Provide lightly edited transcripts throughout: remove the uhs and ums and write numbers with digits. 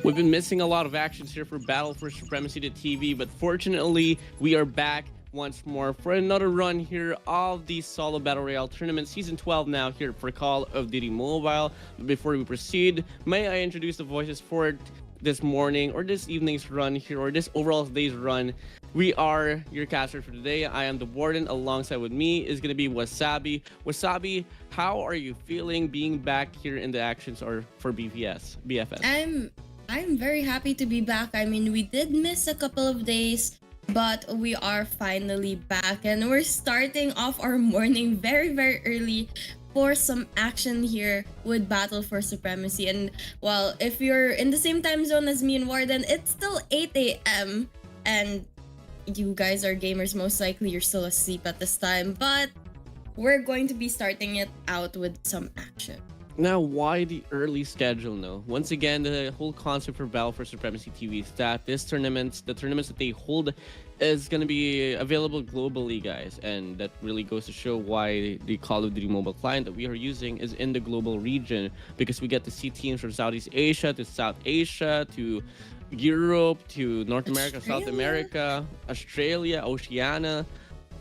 We've been missing a lot of actions here for Battle for Supremacy.TV, but fortunately, we are back once more for another run here of the solo battle royale tournament season 12 now here for Call of Duty Mobile. But before we proceed, may I introduce the voices for this morning or this evening's run here, or this overall day's run. We are your casters for today. I am the Warden. Alongside with me is going to be Wasabi. Wasabi, how are you feeling being back here in the actions or for BFS? I'm very happy to be back. I mean, we did miss a couple of days, but we are finally back, and we're starting off our morning very early for some action here with Battle for Supremacy. And well, if you're in the same time zone as me and Warden, it's still 8 a.m. and you guys are gamers, most likely you're still asleep at this time, but we're going to be starting it out with some action. Now, why the early schedule? No. Once again, the whole concept for BattleForSupremacy.TV is that the tournaments that they hold is going to be available globally, guys. And that really goes to show why the Call of Duty mobile client that we are using is in the global region, because we get to see teams from Southeast Asia to South Asia to Europe to North America, South America, Australia, Oceania.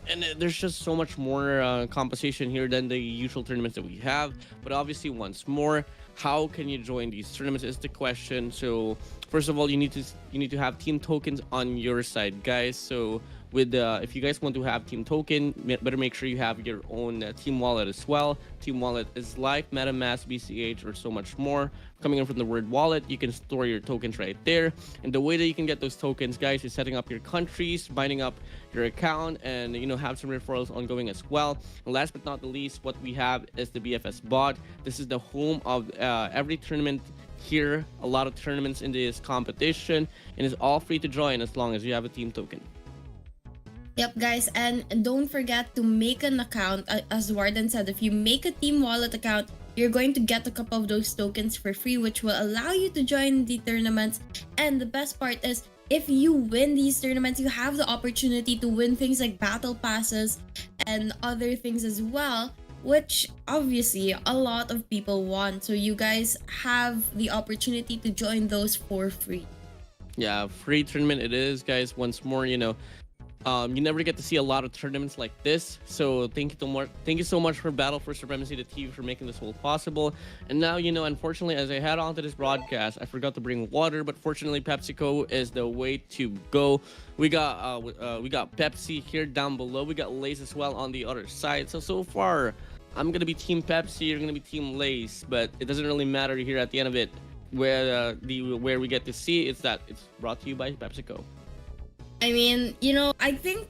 And there's just so much more composition here than the usual tournaments that we have. But obviously, once more, how can you join these tournaments is the question. So first of all, you need to have team tokens on your side, guys. So with if you guys want to have team token, better make sure you have your own team wallet as well. Team wallet is like MetaMask, BCH, or so much more. Coming in from the word wallet, you can store your tokens right there. And the way that you can get those tokens, guys, is setting up your countries, binding up your account, and have some referrals ongoing as well. And last but not the least, what we have is the BFS bot. This is the home of every tournament here. A lot of tournaments in this competition, and it's all free to join as long as you have a team token. Yep, guys, and don't forget to make an account. As Warden said, if you make a team wallet account, you're going to get a couple of those tokens for free, which will allow you to join the tournaments. And the best part is, if you win these tournaments, you have the opportunity to win things like battle passes and other things as well, which obviously a lot of people want. So you guys have the opportunity to join those for free. Yeah, free tournament it is, guys. Once more, you never get to see a lot of tournaments like this. So thank you so much for Battle4Supremacy.TV for making this whole possible. And now, unfortunately, as I head on to this broadcast, I forgot to bring water, but fortunately PepsiCo is the way to go. We got Pepsi here down below. We got Lay's as well on the other side. So far, I'm gonna be Team Pepsi, you're gonna be Team Lay's, but it doesn't really matter here at the end of it. Where we get to see is that it's brought to you by PepsiCo. I mean, I think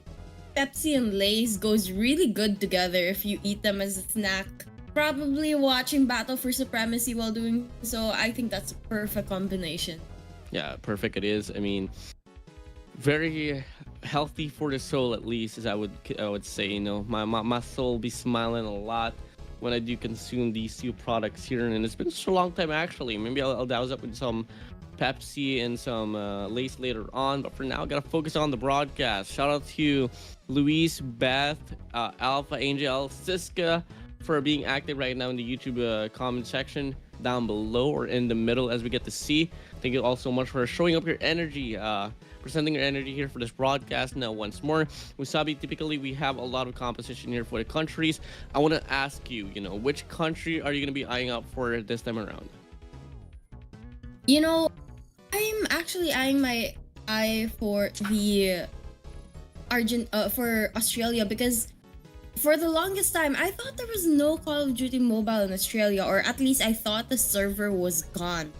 Pepsi and Lay's goes really good together if you eat them as a snack. Probably watching Battle for Supremacy while doing so. I think that's a perfect combination. Yeah, perfect it is. I mean, very healthy for the soul, at least, as I would say. My soul will be smiling a lot when I do consume these two products here, and it's been such a long time actually. Maybe I'll douse up with some Pepsi and some Lay's later on, but for now I gotta focus on the broadcast. Shout out to Luis, Beth, Alpha, Angel, Siska for being active right now in the YouTube comment section down below or in the middle, as we get to see. Thank you all so much for showing up your energy, presenting your energy here for this broadcast. Now, once more, Wasabi, typically we have a lot of composition here for the countries. I want to ask you, which country are you going to be eyeing up for this time around? I'm actually eyeing my eye for the for Australia, because for the longest time I thought there was no Call of Duty Mobile in Australia, or at least I thought the server was gone.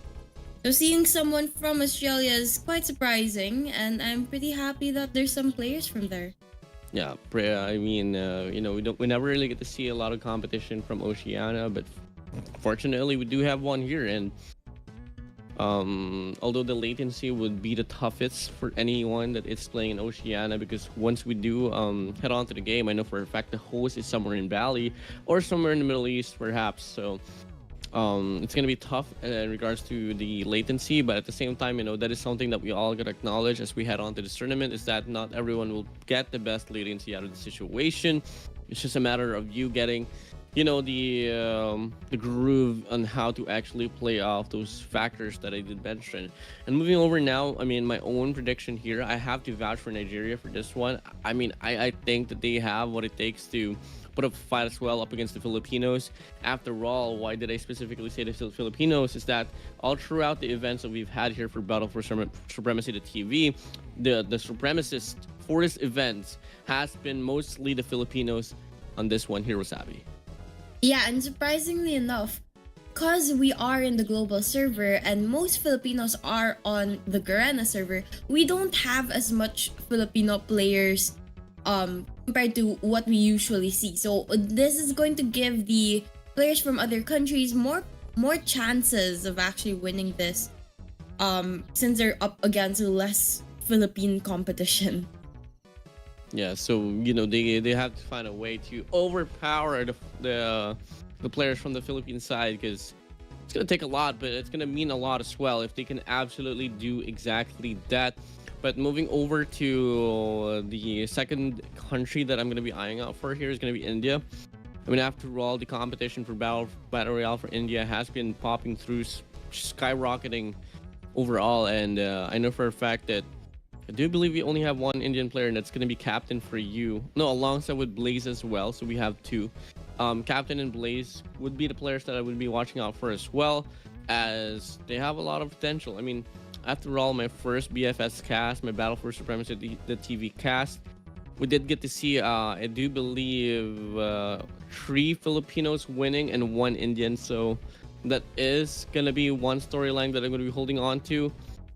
So seeing someone from Australia is quite surprising, and I'm pretty happy that there's some players from there. Yeah, I mean, we never really get to see a lot of competition from Oceania, but fortunately we do have one here. And although the latency would be the toughest for anyone that is playing in Oceania, because once we do head on to the game, I know for a fact the host is somewhere in Bali or somewhere in the Middle East perhaps. So it's gonna be tough in regards to the latency, but at the same time, that is something that we all gotta acknowledge as we head on to this tournament, is that not everyone will get the best latency out of the situation. It's just a matter of you getting the groove on how to actually play off those factors that I did mention. And moving over now, I mean, my own prediction here, I have to vouch for Nigeria for this one. I mean, I think that they have what it takes to put up a fight as well up against the Filipinos. After all, why did I specifically say the Filipinos? Is that all throughout the events that we've had here for Battle for Supremacy the TV, the supremacist for this event has been mostly the Filipinos on this one here, Wasabi. Yeah, and surprisingly enough, because we are in the global server and most Filipinos are on the Garena server, we don't have as much Filipino players compared to what we usually see. So this is going to give the players from other countries more chances of actually winning this since they're up against less Philippine competition. Yeah, so they have to find a way to overpower the players from the Philippine side, because it's gonna take a lot, but it's gonna mean a lot as well if they can absolutely do exactly that. But moving over to the second country that I'm gonna be eyeing out for here is gonna be India. I mean, after all, the competition for Battle Royale for India has been popping through, skyrocketing overall, and I know for a fact that I do believe we only have one Indian player, and that's going to be Captain for you. No, alongside with Blaze as well. So we have two. Captain and Blaze would be the players that I would be watching out for as well, as they have a lot of potential. I mean, after all, my first BFS cast, my Battle for Supremacy the TV cast, we did get to see, I do believe, 3 Filipinos winning and 1 Indian. So that is going to be one storyline that I'm going to be holding on to.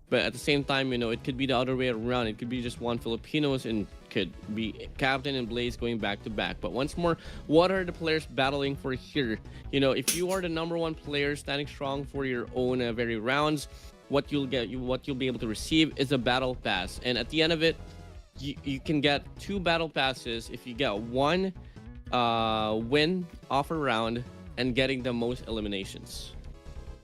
But at the same time, it could be the other way around. It could be just one Filipinos and could be Captain and Blaze going back to back. But once more, what are the players battling for here? If you are the #1 player standing strong for your own very rounds, what you'll be able to receive is a battle pass. And at the end of it, you can get 2 battle passes if you get 1 win off a round and getting the most eliminations.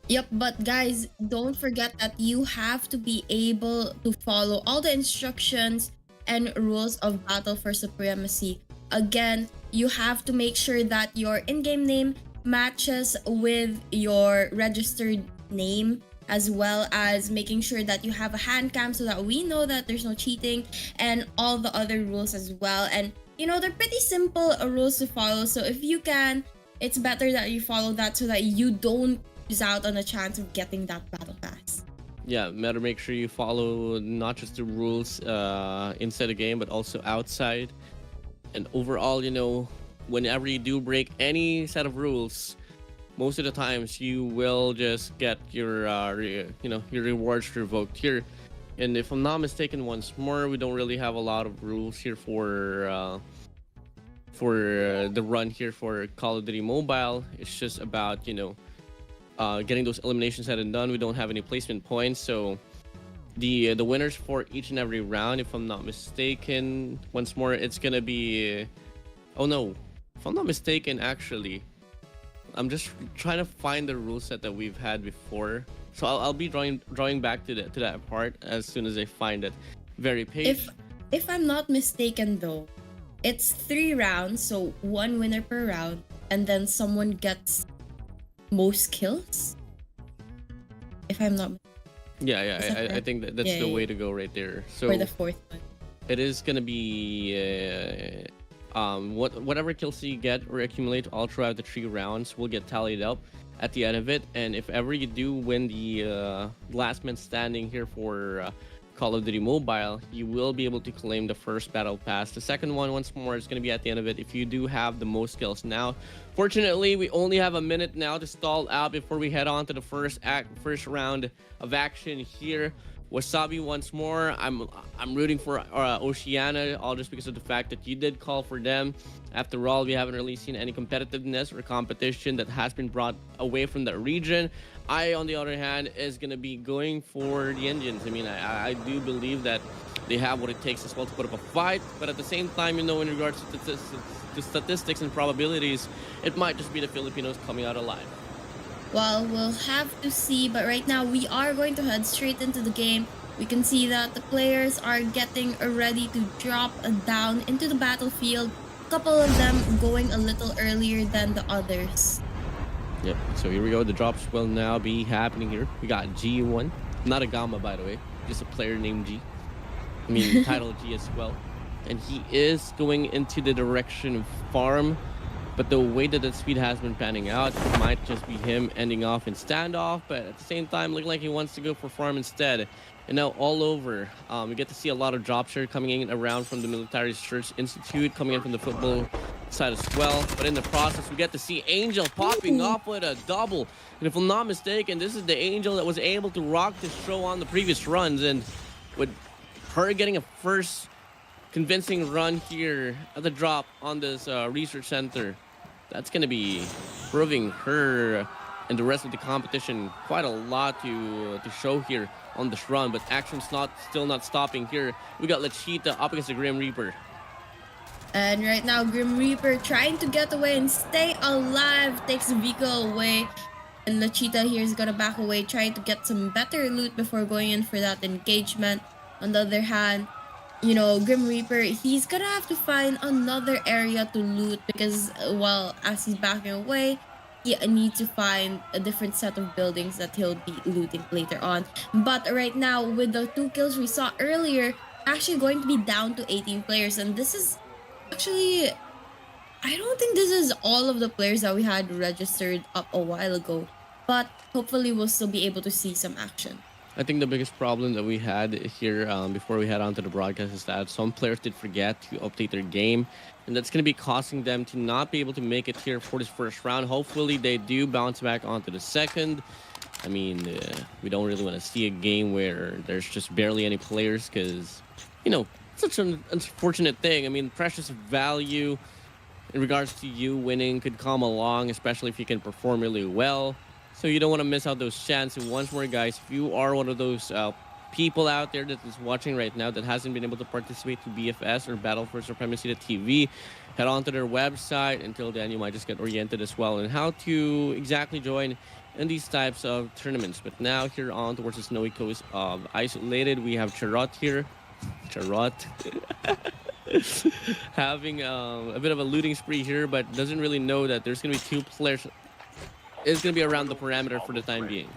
Yep, but guys, don't forget that you have to be able to follow all the instructions and rules of Battle for Supremacy. Again, you have to make sure that your in-game name matches with your registered name, as well as making sure that you have a hand cam so that we know that there's no cheating, and all the other rules as well. And they're pretty simple rules to follow, so if you can, it's better that you follow that so that you don't lose out on a chance of getting that battle pass. Yeah, better make sure you follow not just the rules inside the game, but also outside. And overall, whenever you do break any set of rules, most of the times you will just get your your rewards revoked here. And if I'm not mistaken, once more, we don't really have a lot of rules here for the run here for Call of Duty Mobile. It's just about getting those eliminations said and done. We don't have any placement points, so the winners for each and every round, if I'm not mistaken, once more, it's gonna be, oh no, if I'm not mistaken, actually, I'm just trying to find the rule set that we've had before, so I'll be drawing back to that part as soon as I find it. Very page. If I'm not mistaken though, it's 3 rounds, so 1 winner per round, and then someone gets most kills, if I'm not. I think that's the way to go right there. So for the 4th one, it is gonna be whatever kills you get or accumulate all throughout the 3 rounds will get tallied up at the end of it. And if ever you do win the last man standing here for Call of Duty Mobile, you will be able to claim the first battle pass. The second one, once more, is going to be at the end of it if you do have the most kills. Now, fortunately, we only have a minute now to stall out before we head on to the first round of action here. Wasabi, once more, I'm rooting for Oceania, all just because of the fact that you did call for them. After all, we haven't really seen any competitiveness or competition that has been brought away from that region. I, on the other hand, is going to be going for the Indians. I mean, I do believe that they have what it takes as well to put up a fight, but at the same time, in regards to statistics and probabilities, it might just be the Filipinos coming out alive. Well, we'll have to see, but right now we are going to head straight into the game. We can see that the players are getting ready to drop down into the battlefield. couple of them going a little earlier than the others. Yep. So here we go. The drops will now be happening here. We got G1, not a Gamma, by the way, just a player named G. I mean, title G as well. And he is going into the direction of farm. But the way that the speed has been panning out, it might just be him ending off in standoff. But at the same time, looking like he wants to go for farm instead. And now all over, we get to see a lot of drop share coming in around from the Military Research Institute, coming in from the football side as well. But in the process, we get to see Angel popping off with a double. And if I'm not mistaken, this is the Angel that was able to rock this show on the previous runs. And with her getting a first convincing run here at the drop on this research center, that's going to be proving her and the rest of the competition quite a lot to show here on this run. But action's still not stopping here. We got Lachita up against the Grim Reaper. And right now, Grim Reaper trying to get away and stay alive, takes Vico away. And Lachita here is gonna back away, trying to get some better loot before going in for that engagement. On the other hand, you know, Grim Reaper, he's gonna have to find another area to loot because, well, as he's backing away, he needs to find a different set of buildings that he'll be looting later on. But right now, with the 2 kills we saw earlier, actually going to be down to 18 players. And this is actually, I don't think this is all of the players that we had registered up a while ago. But hopefully we'll still be able to see some action. I think the biggest problem that we had here before we head on to the broadcast is that some players did forget to update their game, and that's going to be costing them to not be able to make it here for this first round. Hopefully they do bounce back onto the second. I mean, we don't really want to see a game where there's just barely any players because, you know, it's such an unfortunate thing. I mean, precious value in regards to you winning could come along, especially if you can perform really well. So you don't want to miss out those chances. Once more, guys, if you are one of those people out there that is watching right now that hasn't been able to participate to BFS or BattleForSupremacy.TV, head on to their website. Until then, you might just get oriented as well on how to exactly join in these types of tournaments. But now here on towards the snowy coast of Isolated, we have Charot here. Charot. Having a bit of a looting spree here, but doesn't really know that there's going to be 2 players. It's going to be around the perimeter for the time being.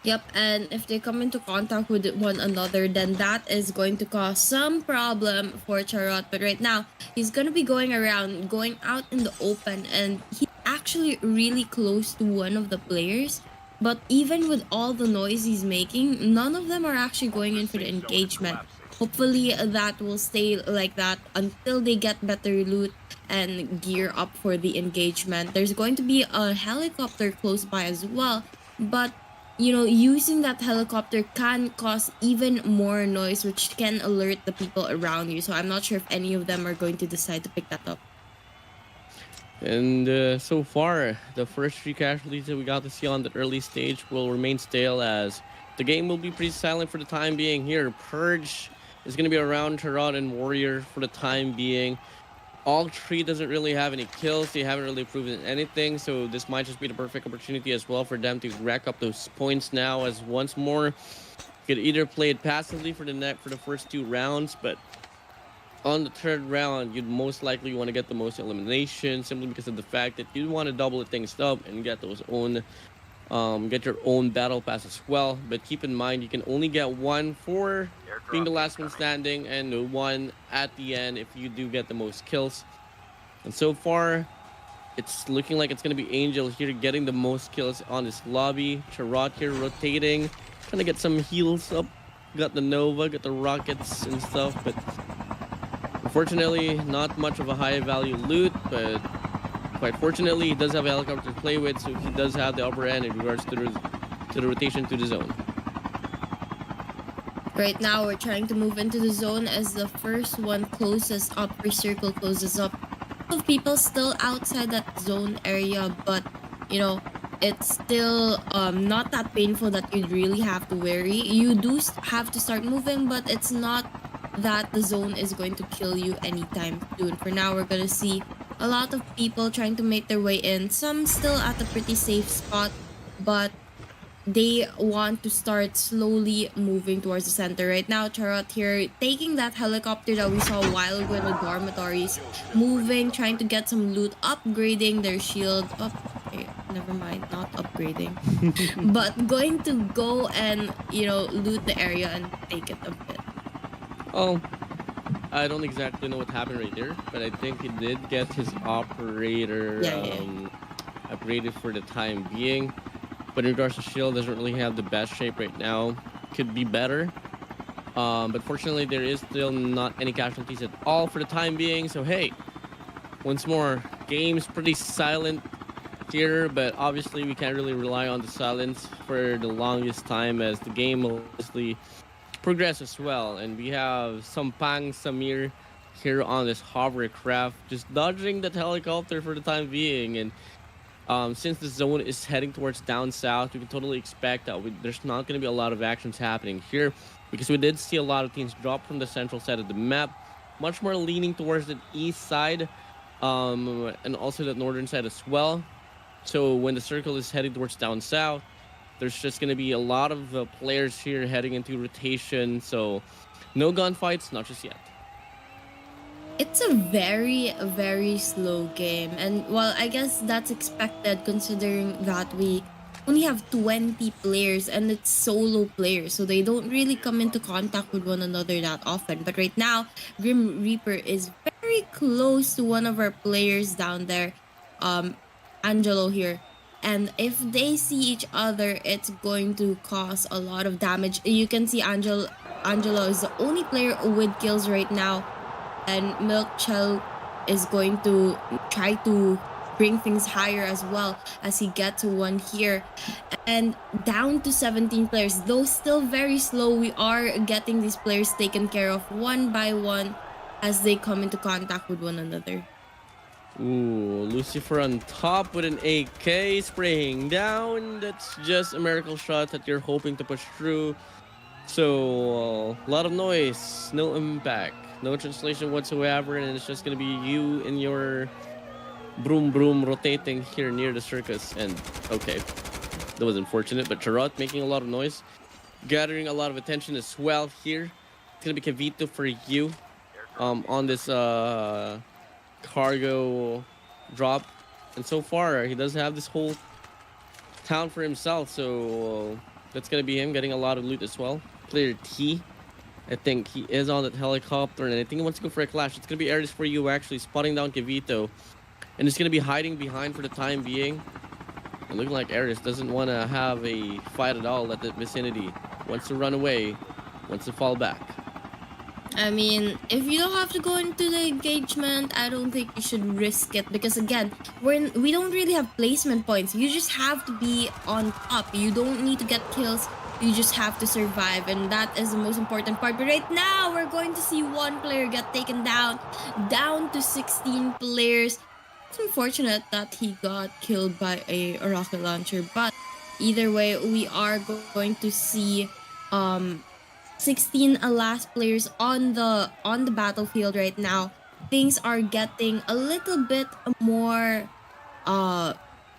Yep, and if they come into contact with one another, then that is going to cause some problem for Charot. But right now, he's going to be going around, going out in the open, and he's actually really close to one of the players. But even with all the noise he's making, none of them are actually going in for the engagement. Hopefully that will stay like that until they get better loot and gear up for the engagement. There's going to be a helicopter close by as well, but you know, using that helicopter can cause even more noise, which can alert the people around you. So I'm not sure if any of them are going to decide to pick that up. And so far, the first 3 casualties that we got to see on the early stage will remain stale, as the game will be pretty silent for the time being here. Purge is going to be around Charot and Warrior for the time being. All 3 doesn't really have any kills. They haven't really proven anything, so this might just be the perfect opportunity as well for them to rack up those points now, as once more you could either play it passively for the first 2 rounds, but on the 3rd round you'd most likely want to get the most elimination, simply because of the fact that you want to double things up and get those own get your own battle pass as well. But keep in mind, you can only get 1 for being the last one standing, and 1 at the end if you do get the most kills. And so far, it's looking like it's going to be Angel here getting the most kills on this lobby. Charot here rotating, trying to get some heals up. Got the Nova, got the rockets and stuff, but unfortunately, not much of a high value loot. But quite fortunately, he does have a helicopter to play with, so he does have the upper end in regards to the rotation to the zone. Right now, we're trying to move into the zone as the first one closest upper circle closes up. Of people still outside that zone area, but you know, it's still not that painful that you'd really have to worry. You do have to start moving, but it's not that the zone is going to kill you anytime soon. For now, we're gonna see a lot of people trying to make their way in. Some still at a pretty safe spot, but they want to start slowly moving towards the center. Right now, Charot here taking that helicopter that we saw a while ago in the dormitories, moving, trying to get some loot, upgrading their shield. Oh, okay, never mind, not upgrading. But going to go and, loot the area and take it a bit. Oh, I don't exactly know what happened right there, but I think he did get his operator Yeah. upgraded for the time being. But in regards to shield, doesn't really have the best shape right now. Could be better. But fortunately, there is still not any casualties at all for the time being. So hey, once more, game's pretty silent here, but obviously we can't really rely on the silence for the longest time as the game will obviously progress as well. And we have Sampang Samir here on this hovercraft, just dodging that helicopter for the time being. And since the zone is heading towards down south, we can totally expect that there's not going to be a lot of actions happening here, because we did see a lot of teams drop from the central side of the map, much more leaning towards the east side, and also the northern side as well. So when the circle is heading towards down south, there's just going to be a lot of players here heading into rotation. So no gunfights, not just yet. It's a very, very slow game. And well, I guess that's expected considering that we only have 20 players and it's solo players. So they don't really come into contact with one another that often. But right now, Grim Reaper is very close to one of our players down there, Angelo here. And if they see each other, it's going to cause a lot of damage. You can see Angelo is the only player with kills right now. And Milk Shell is going to try to bring things higher as well as he gets one here. And down to 17 players, though still very slow, we are getting these players taken care of one by one as they come into contact with one another. Ooh, Lucifer on top with an AK spraying down. That's just a miracle shot that you're hoping to push through. So, a lot of noise, no impact, no translation whatsoever, and it's just gonna be you and your broom rotating here near the circus. And okay, that was unfortunate, but Charot making a lot of noise, gathering a lot of attention as well here. It's gonna be Cavito for you on this cargo drop, and so far he does have this whole town for himself, so that's gonna be him getting a lot of loot as well. Player T, I think he is on that helicopter, and I think he wants to go for a clash. It's gonna be Aries for you, actually spotting down Cavito, and it's gonna be hiding behind for the time being. And looking like Aries doesn't want to have a fight at all at the vicinity, wants to run away, wants to fall back. I mean, if you don't have to go into the engagement, I don't think you should risk it, because again, we don't really have placement points. You just have to be on top. You don't need to get kills. You just have to survive, and that is the most important part. But right now, we're going to see one player get taken down to 16 players. It's unfortunate that he got killed by a rocket launcher, but either way, we are going to see 16 last players on the battlefield right now. Things are getting a little bit more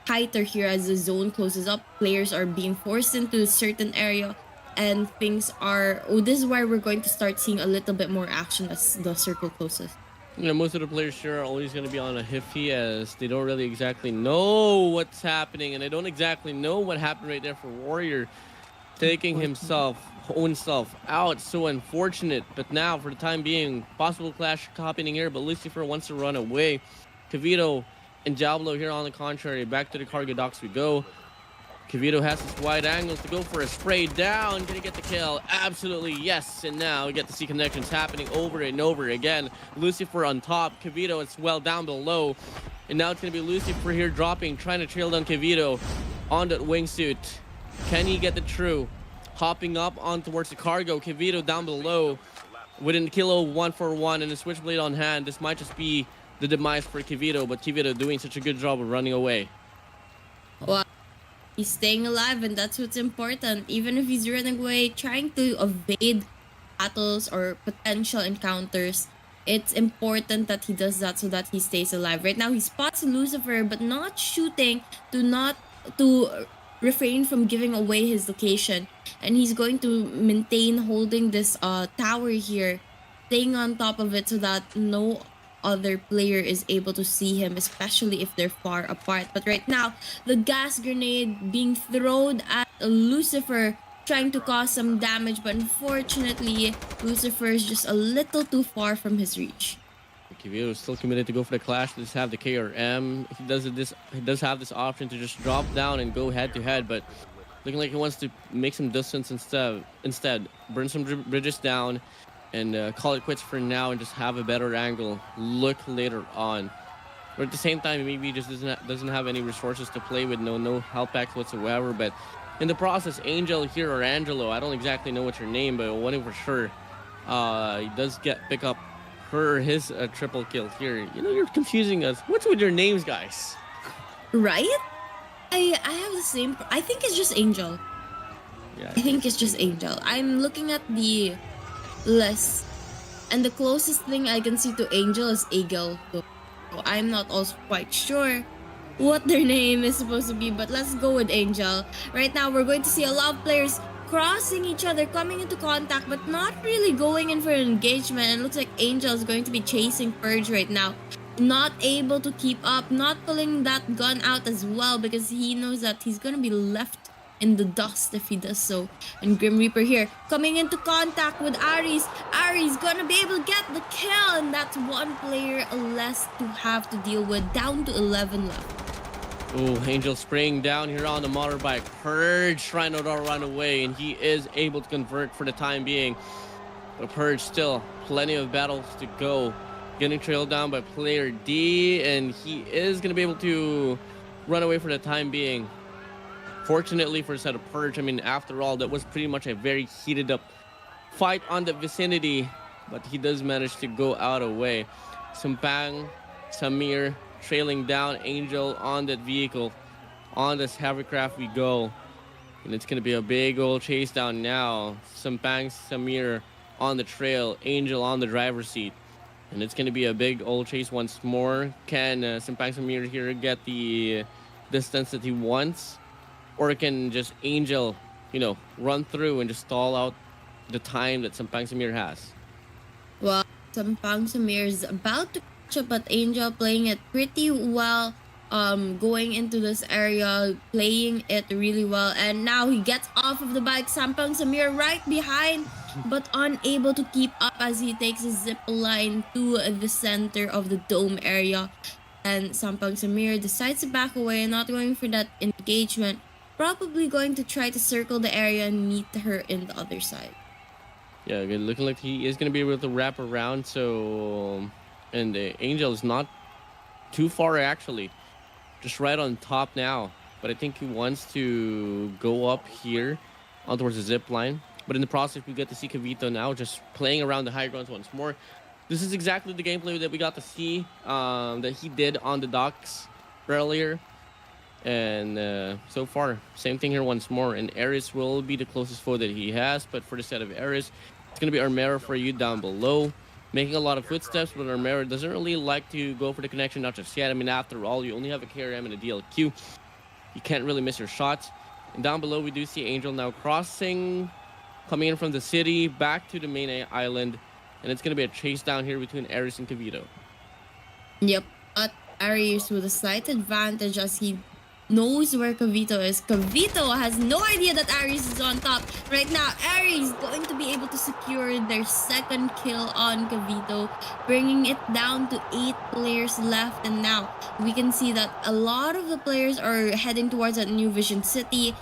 tighter here as the zone closes up. Players are being forced into a certain area, and things are this is where we're going to start seeing a little bit more action as the circle closes. You know, most of the players here are always going to be on a hiffy, as they don't really exactly know what's happening, and they don't exactly know what happened right there for Warrior taking own self out. So unfortunate. But now, for the time being, possible clash happening here, but Lucifer wants to run away. Cavito and Diablo here on the contrary, back to the cargo docks we go. Cavito has his wide angles to go for a spray down. Gonna get the kill. Absolutely, yes. And now we get to see connections happening over and over again. Lucifer on top, Cavito as well down below. And now it's gonna be Lucifer here dropping, trying to trail down Cavito on that wingsuit. Can he get the true? Hopping up on towards the cargo. Cavito down below with a kilo 1-for-1 and a switchblade on hand. This might just be the demise for Cavito, but Cavito doing such a good job of running away. Well, he's staying alive, and that's what's important. Even if he's running away, trying to evade battles or potential encounters, it's important that he does that so that he stays alive. Right now, he spots Lucifer, but not shooting to refrain from giving away his location, and he's going to maintain holding this tower here, staying on top of it so that no other player is able to see him, especially if they're far apart. But right now, the gas grenade being thrown at Lucifer, trying to cause some damage, but unfortunately, Lucifer is just a little too far from his reach. Kivio is still committed to go for the clash. Does have the KRM. He does have this option to just drop down and go head to head, but looking like he wants to make some distance instead. Burn some bridges down and call it quits for now and just have a better angle. Look later on. But at the same time, maybe he just doesn't have any resources to play with. No help packs whatsoever. But in the process, Angel here, or Angelo, I don't exactly know what's your name, but one thing for sure, he does pick up his triple kill here. You know, you're confusing us. What's with your names, guys? Right? I have the same. I think it's just Angel. Yeah, I think it's just Angel. I'm looking at the list, and the closest thing I can see to Angel is Eagle. So I'm not also quite sure what their name is supposed to be, but let's go with Angel. Right now, we're going to see a lot of players crossing each other, coming into contact, but not really going in for an engagement. And it looks like Angel is going to be chasing Purge right now. Not able to keep up, not pulling that gun out as well, because he knows that he's going to be left in the dust if he does so. And Grim Reaper here, coming into contact with Ares. Ares gonna be able to get the kill, and that's one player less to have to deal with, down to 11 left. Oh, Angel spraying down here on the motorbike. Purge trying to run away, and he is able to convert for the time being. But Purge still plenty of battles to go. Getting trailed down by player D, and he is going to be able to run away for the time being. Fortunately for the set of Purge, I mean, after all, that was pretty much a very heated up fight on the vicinity, but he does manage to go out away. Sumpang, Samir, trailing down Angel on that vehicle. On this hovercraft we go. And it's going to be a big old chase down now. Sumpang, Samir on the trail. Angel on the driver's seat. And it's going to be a big old chase once more. Can Sumpang Samir here get the distance that he wants? Or can just Angel, you know, run through and just stall out the time that Sumpang Samir has? Well, Sumpang Samir is about to catch up, but Angel playing it pretty well, going into this area, playing it really well, and now he gets off of the bike. Sumpang Samir right behind, but unable to keep up as he takes a zip line to the center of the dome area. And Sumpang Samir decides to back away, not going for that engagement, probably going to try to circle the area and meet her in the other side. Yeah, looking like he is going to be able to wrap around. So, and the Angel is not too far actually, just right on top now. But I think he wants to go up here on towards the zip line. But in the process, we get to see Cavito now just playing around the high grounds once more. This is exactly the gameplay that we got to see that he did on the docks earlier. And so far, same thing here once more. And Ares will be the closest foe that he has. But for the set of Ares, it's going to be Armero for you down below. Making a lot of footsteps, but Armero doesn't really like to go for the connection, not just yet. I mean, after all, you only have a KRM and a DLQ. You can't really miss your shots. And down below, we do see Angel now crossing, coming in from the city, back to the main island. And it's going to be a chase down here between Ares and Cavito. Yep, but Ares with a slight advantage as he knows where Cavito is. Cavito has no idea that Ares is on top. Right now, Ares going to be able to secure their second kill on Cavito, bringing it down to 8 players left. And now we can see that a lot of the players are heading towards that New Vision City,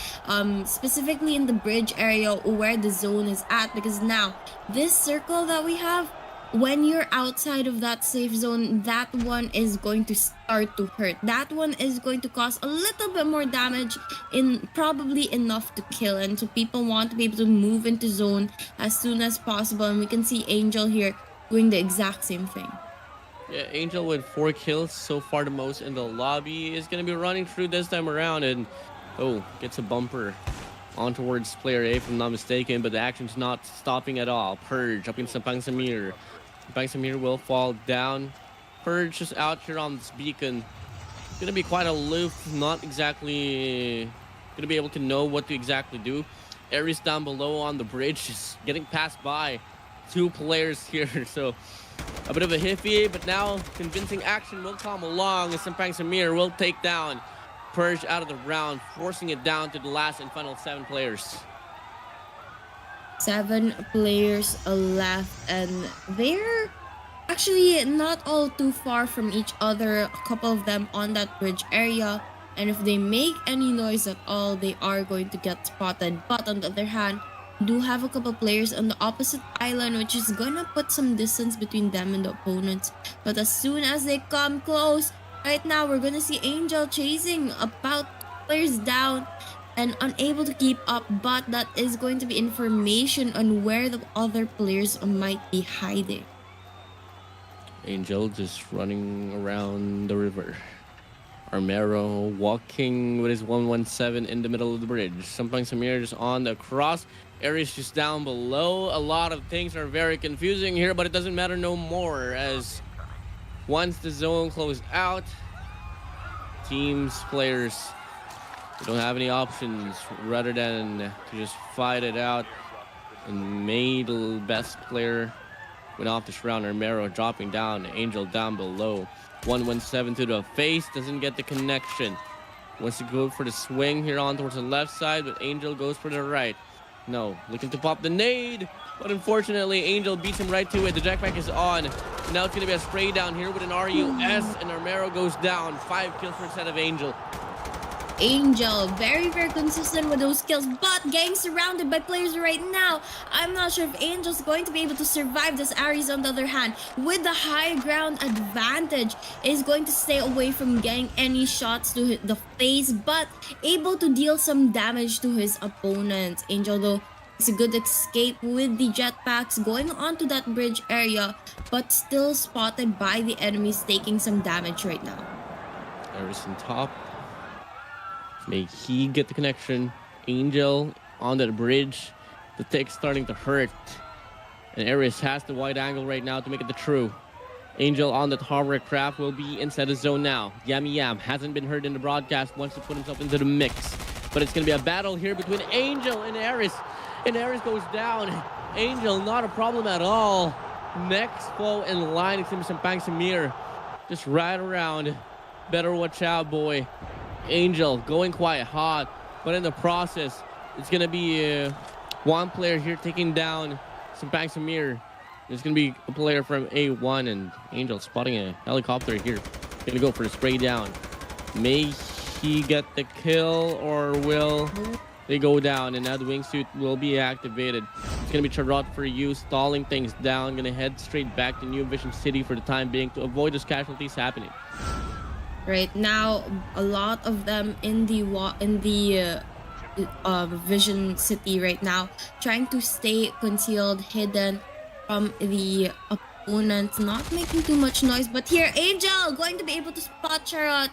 specifically in the bridge area where the zone is at, because now this circle that we have, when you're outside of that safe zone, that one is going to start to hurt. That one is going to cause a little bit more damage, in probably enough to kill. And so people want to be able to move into zone as soon as possible. And we can see Angel here doing the exact same thing. Yeah, Angel with 4 kills, so far the most in the lobby, is going to be running through this time around. And, oh, gets a bumper on towards player A if I'm not mistaken. But the action's not stopping at all. Purge up in Sumpang Samir. Sumpang Samir will fall down. Purge just out here on this beacon. Gonna be quite aloof, not exactly gonna be able to know what to exactly do. Ares down below on the bridge is getting passed by 2 players here, so a bit of a hiffy, but now convincing action will come along as Sampang Samir will take down Purge out of the round, forcing it down to the last and final 7 players. 7 players left, and they're actually not all too far from each other. A couple of them on that bridge area, and if they make any noise at all, they are going to get spotted. But on the other hand, do have a couple players on the opposite island, which is gonna put some distance between them and the opponents. But as soon as they come close, right now we're gonna see Angel chasing about players down and unable to keep up, but that is going to be information on where the other players might be hiding. Angel just running around the river. Armero walking with his 117 in the middle of the bridge. Sampang Samir just on the cross. Ares just down below. A lot of things are very confusing here, but it doesn't matter no more, as once the zone closed out, players, they don't have any options rather than to just fight it out. And made the best player went off this round. Armero dropping down. Angel down below. 117 to the face, doesn't get the connection. Wants to go for the swing here on towards the left side, but Angel goes for the right. No, looking to pop the nade, but unfortunately Angel beats him right to it. The jackpack is on. Now it's gonna be a spray down here with an RUS, and Armero goes down. 5 kills for a set of Angel. Angel, very consistent with those kills, but getting surrounded by players right now. I'm not sure if Angel's going to be able to survive this. Ares, on the other hand, with the high ground advantage, is going to stay away from getting any shots to the face, but able to deal some damage to his opponents. Angel, though, it's a good escape with the jetpacks going onto that bridge area, but still spotted by the enemies, taking some damage right now. Ares on top. May he get the connection. Angel on the bridge. The tick's starting to hurt. And Ares has the wide angle right now to make it the true. Angel on the hovercraft will be inside the zone now. Yami Yam hasn't been heard in the broadcast, wants to put himself into the mix. But it's going to be a battle here between Angel and Ares. And Ares goes down. Angel, not a problem at all. Next foe in line is going to be Sampang Samir. Just right around. Better watch out, boy. Angel going quite hot, but in the process, it's going to be one player here taking down Sampang Samir. It's going to be a player from A1, and Angel spotting a helicopter here. Going to go for the spray down. May he get the kill, or will they go down? And now the wingsuit will be activated. It's going to be Charot for you, stalling things down. Going to head straight back to New Vision City for the time being to avoid those casualties happening. Right now, a lot of them in the Vision City right now, trying to stay concealed, hidden from the opponents, not making too much noise. But here, Angel going to be able to spot Charot,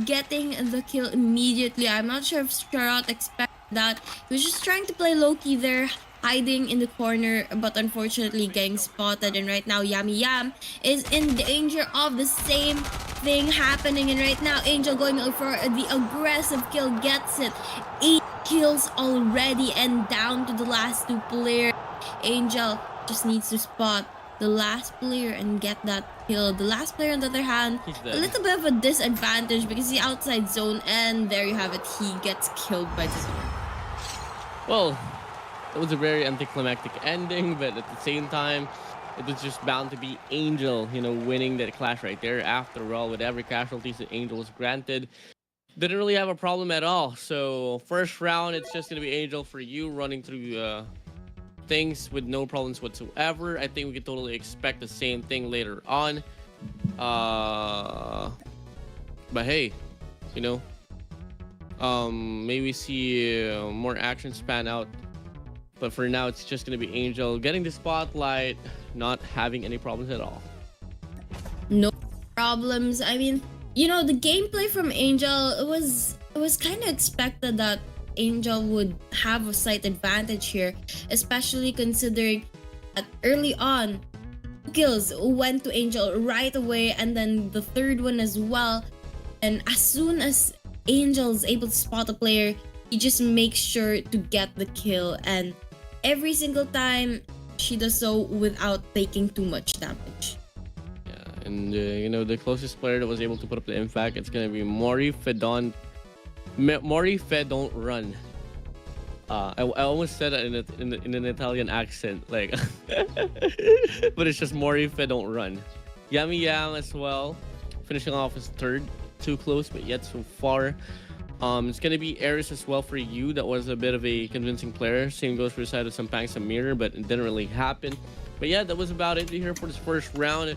getting the kill immediately. I'm not sure if Charot expected that. He was just trying to play low-key there, hiding in the corner, but unfortunately getting spotted. And right now, Yami Yam is in danger of the same thing happening. And right now, Angel going for the aggressive kill, gets it. 8 kills already, and down to the last 2 players. Angel just needs to spot the last player and get that kill. The last player, on the other hand, a little bit of a disadvantage because the outside zone, and there you have it. He gets killed by the zone. Well, it was a very anticlimactic ending, but at the same time, it was just bound to be Angel, winning that clash right there. After all, with every casualty that Angel was granted, didn't really have a problem at all. So first round, it's just going to be Angel for you, running through things with no problems whatsoever. I think we can totally expect the same thing later on. But hey, maybe see more action span out. But for now, it's just going to be Angel getting the spotlight, not having any problems at all. No problems. I mean, the gameplay from Angel, it was kind of expected that Angel would have a slight advantage here, especially considering that early on, 2 kills went to Angel right away, and then the 3rd one as well. And as soon as Angel is able to spot a player, She just makes sure to get the kill, and every single time she does so without taking too much damage. Yeah, and you know, the closest player that was able to put up the impact, it's gonna be Mori Fedon. Mori Fedon Run. I almost said it in an Italian accent, like, but it's just Mori Fedon Run. Yami Yam as well, finishing off as third. Too close, but yet so far. It's gonna be Eris as well for you. That was a bit of a convincing player. Same goes for the side of Sampang Samir, but it didn't really happen. But yeah, that was about it here for this first round.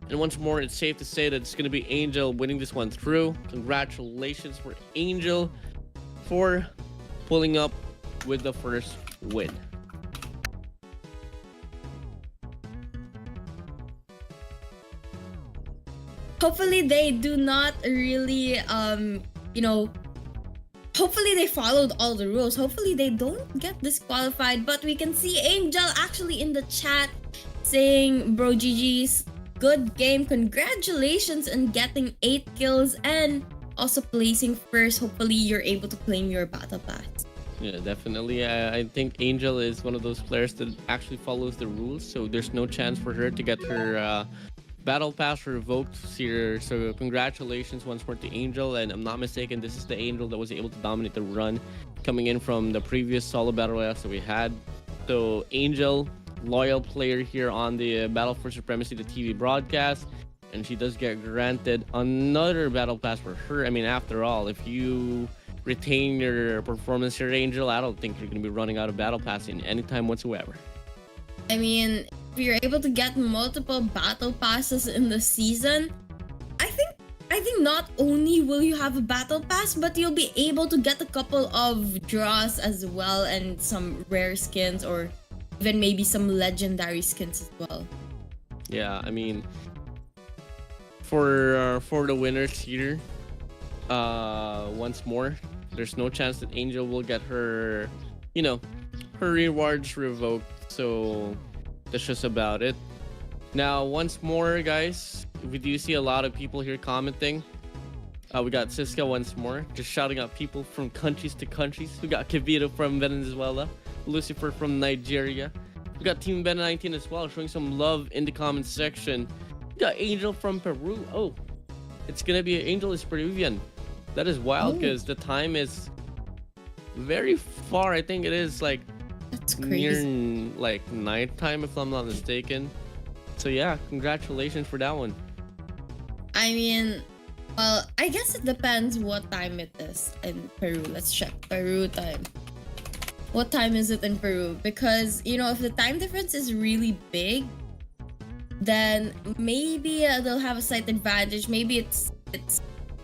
And once more, it's safe to say that it's gonna be Angel winning this one through. Congratulations for Angel for pulling up with the first win. Hopefully they do not really you know, hopefully they followed all the rules. Hopefully they don't get disqualified. But we can see Angel actually in the chat saying, bro, GG's, good game, congratulations on getting 8 kills and also placing first. Hopefully you're able to claim your battle pass. Yeah, definitely. I think Angel is one of those players that actually follows the rules, so there's no chance for her to get her battle pass revoked here. So congratulations once more to Angel, and I'm not mistaken, this is the Angel that was able to dominate the run coming in from the previous solo battle royales that we had. So Angel, loyal player here on the Battle for Supremacy the TV broadcast, and she does get granted another battle pass for her. I mean, after all, if you retain your performance here, Angel, I don't think you're going to be running out of battle pass in any time whatsoever. I mean, if you're able to get multiple battle passes in the season, I think not only will you have a battle pass, but you'll be able to get a couple of draws as well, and some rare skins, or even maybe some legendary skins as well. Yeah, I mean, for the winners here, once more, there's no chance that Angel will get her, you know, her rewards revoked. So that's just about it. Now, once more, guys, we do see a lot of people here commenting. We got Cisco once more, just shouting out people from countries to countries. We got Kavito from Venezuela, Lucifer from Nigeria. We got Team Ben 19 as well, showing some love in the comment section. We got Angel from Peru. Oh, it's gonna be Angel is Peruvian. That is wild because the time is very far. I think it is like That's crazy. near like nighttime, if I'm not mistaken. So yeah, congratulations for that one. I mean, well, I guess it depends what time it is in Peru. Let's check Peru time. What time is it in Peru? Because, you know, if the time difference is really big, then maybe they'll have a slight advantage. Maybe it's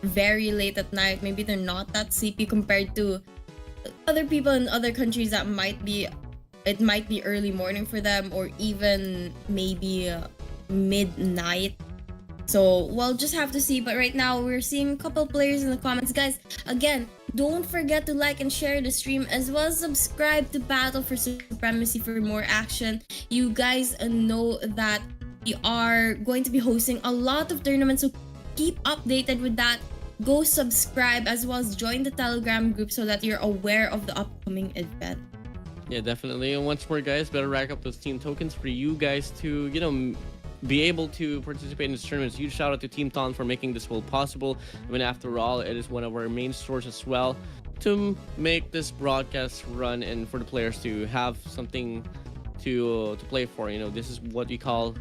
very late at night. Maybe they're not that sleepy compared to other people in other countries that it might be early morning for them, or even maybe midnight. So we'll just have to see. But right now we're seeing a couple players in the comments. Guys, again, don't forget to like and share the stream, as well as subscribe to Battle for Supremacy for more action. You guys know that we are going to be hosting a lot of tournaments, so keep updated with that. Go subscribe, as well as join the Telegram group so that you're aware of the upcoming event. Yeah, definitely. And once more, guys, better rack up those team tokens for you guys to, you know, be able to participate in this tournament. Huge shout out to Team Ton for making this world possible. I mean, after all, it is one of our main sources as well to make this broadcast run, and for the players to have something to play for. You know, this is what we call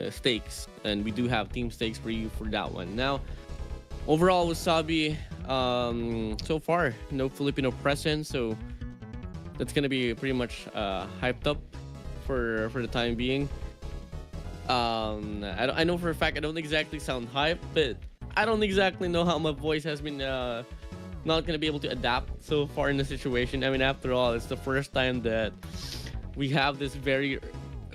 stakes, and we do have team stakes for you for that one. Now, overall, Wasabi, so far, no Filipino presence, so that's gonna be pretty much hyped up for the time being. I know for a fact I don't exactly sound hyped, but I don't exactly know how my voice has been not gonna be able to adapt so far in the situation. I mean, after all, it's the first time that we have this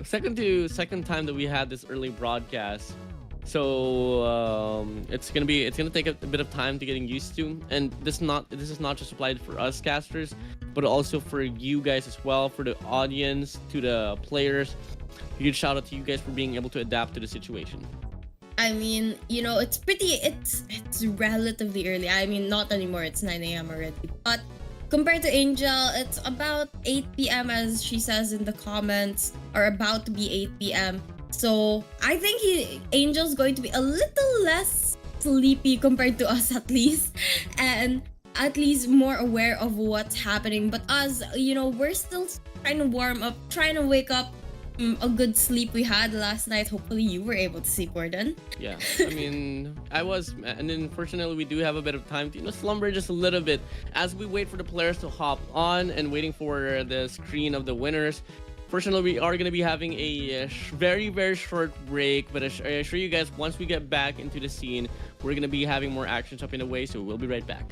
second time that we had this early broadcast. So it's gonna take a bit of time to getting used to, and this is not just applied for us casters, but also for you guys as well, for the audience, to the players. Huge shout out to you guys for being able to adapt to the situation. I mean, you know, it's relatively early. I mean, not anymore. It's 9 a.m. already. But compared to Angel, it's about 8 p.m. as she says in the comments, or about to be 8 p.m. So I think Angel's going to be a little less sleepy compared to us at least, and at least more aware of what's happening. But us, we're still trying to warm up, trying to wake up. A good sleep we had last night. Hopefully you were able to sleep, Gordon. Yeah, I mean, I was, and unfortunately we do have a bit of time to slumber just a little bit as we wait for the players to hop on and waiting for the screen of the winners. Fortunately, we are going to be having a very, very short break, but I assure you guys, once we get back into the scene, we're going to be having more action up in the way, so we'll be right back.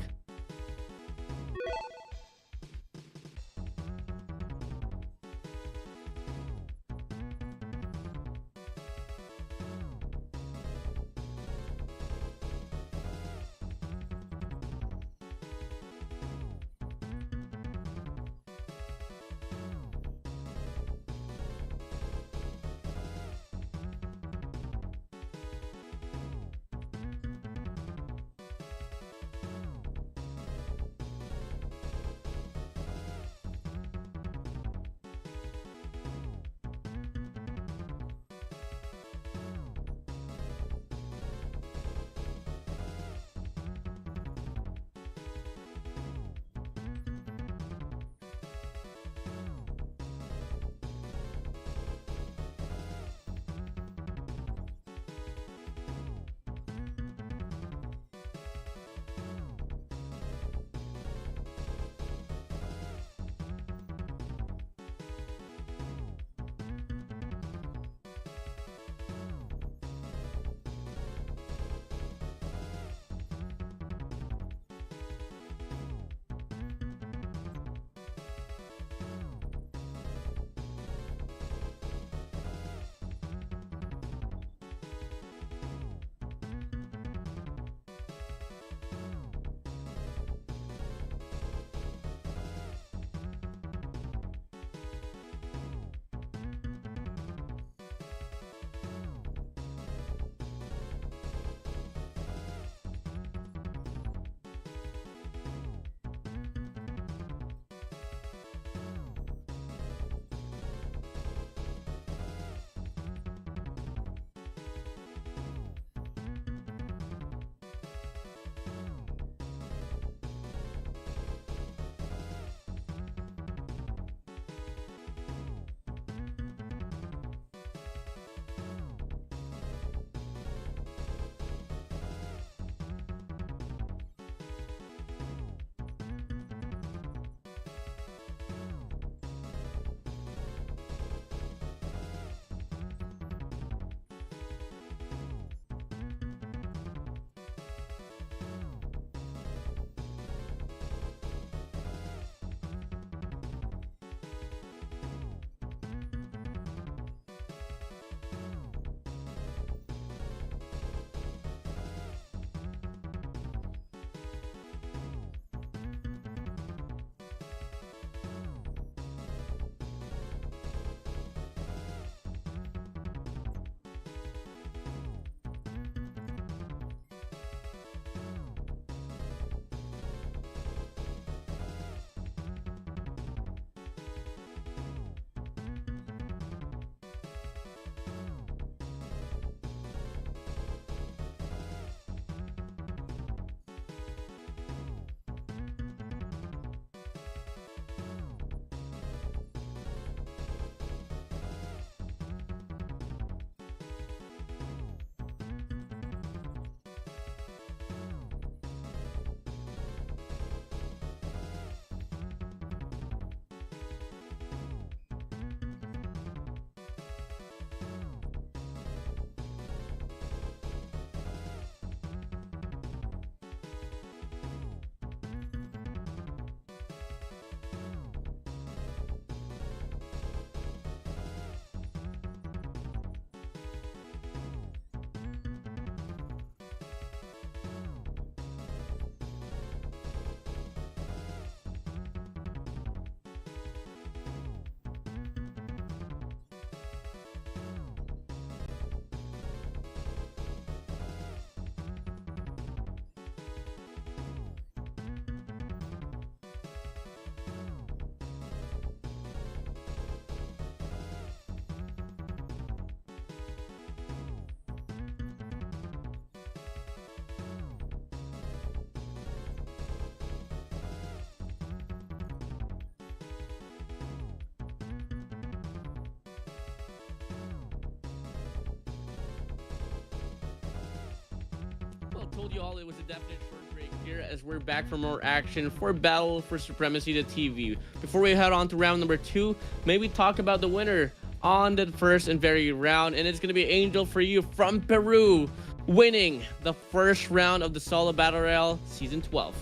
told you all it was a definite short break here as we're back for more action for Battle for Supremacy the TV. Before we head on to round number 2, maybe talk about the winner on the first and very round, and it's going to be Angel for you from Peru, winning the first round of the solo battle royale season 12.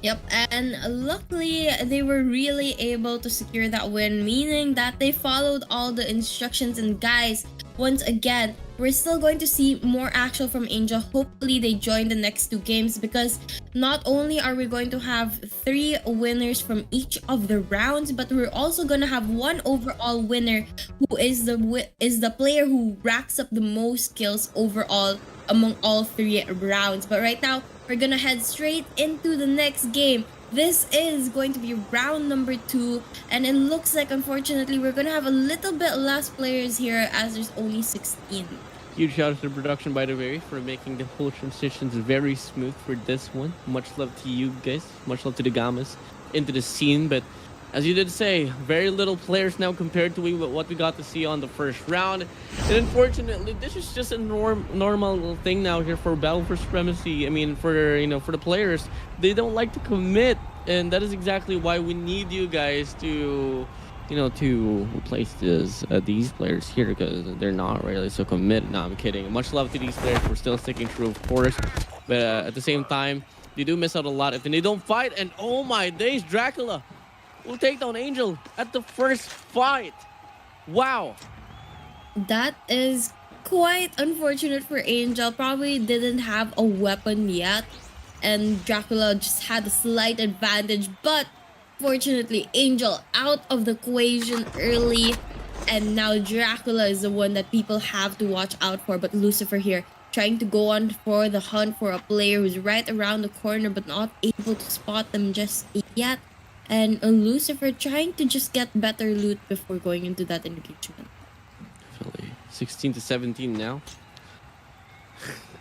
Yep, and luckily they were really able to secure that win, meaning that they followed all the instructions. And guys, once again, we're still going to see more action from Angel. Hopefully they join the next 2 games, because not only are we going to have 3 winners from each of the rounds, but we're also going to have one overall winner who is the player who racks up the most kills overall among all 3 rounds. But right now, we're gonna head straight into the next game. This is going to be round number 2, and it looks like, unfortunately, we're gonna have a little bit less players here as there's only 16. Huge shout out to the production, by the way, for making the whole transitions very smooth for this one. Much love to you guys. Much love to the Gamas into the scene. But as you did say, very little players now compared to what we got to see on the first round. And unfortunately, this is just a normal thing now here for Battle for Supremacy. I mean, for the players, they don't like to commit, and that is exactly why we need you guys to to replace these players here, because they're not really so committed. No, I'm kidding. Much love to these players for still sticking true, of course, but at the same time, they do miss out a lot if they don't fight. And oh my days, Dracula will take down Angel at the first fight. Wow. That is quite unfortunate for Angel. Probably didn't have a weapon yet, and Dracula just had a slight advantage. But fortunately, Angel out of the equation early, and now Dracula is the one that people have to watch out for. But Lucifer here trying to go on for the hunt for a player who's right around the corner, but not able to spot them just yet. And Lucifer trying to just get better loot before going into that engagement. 16 to 17 now.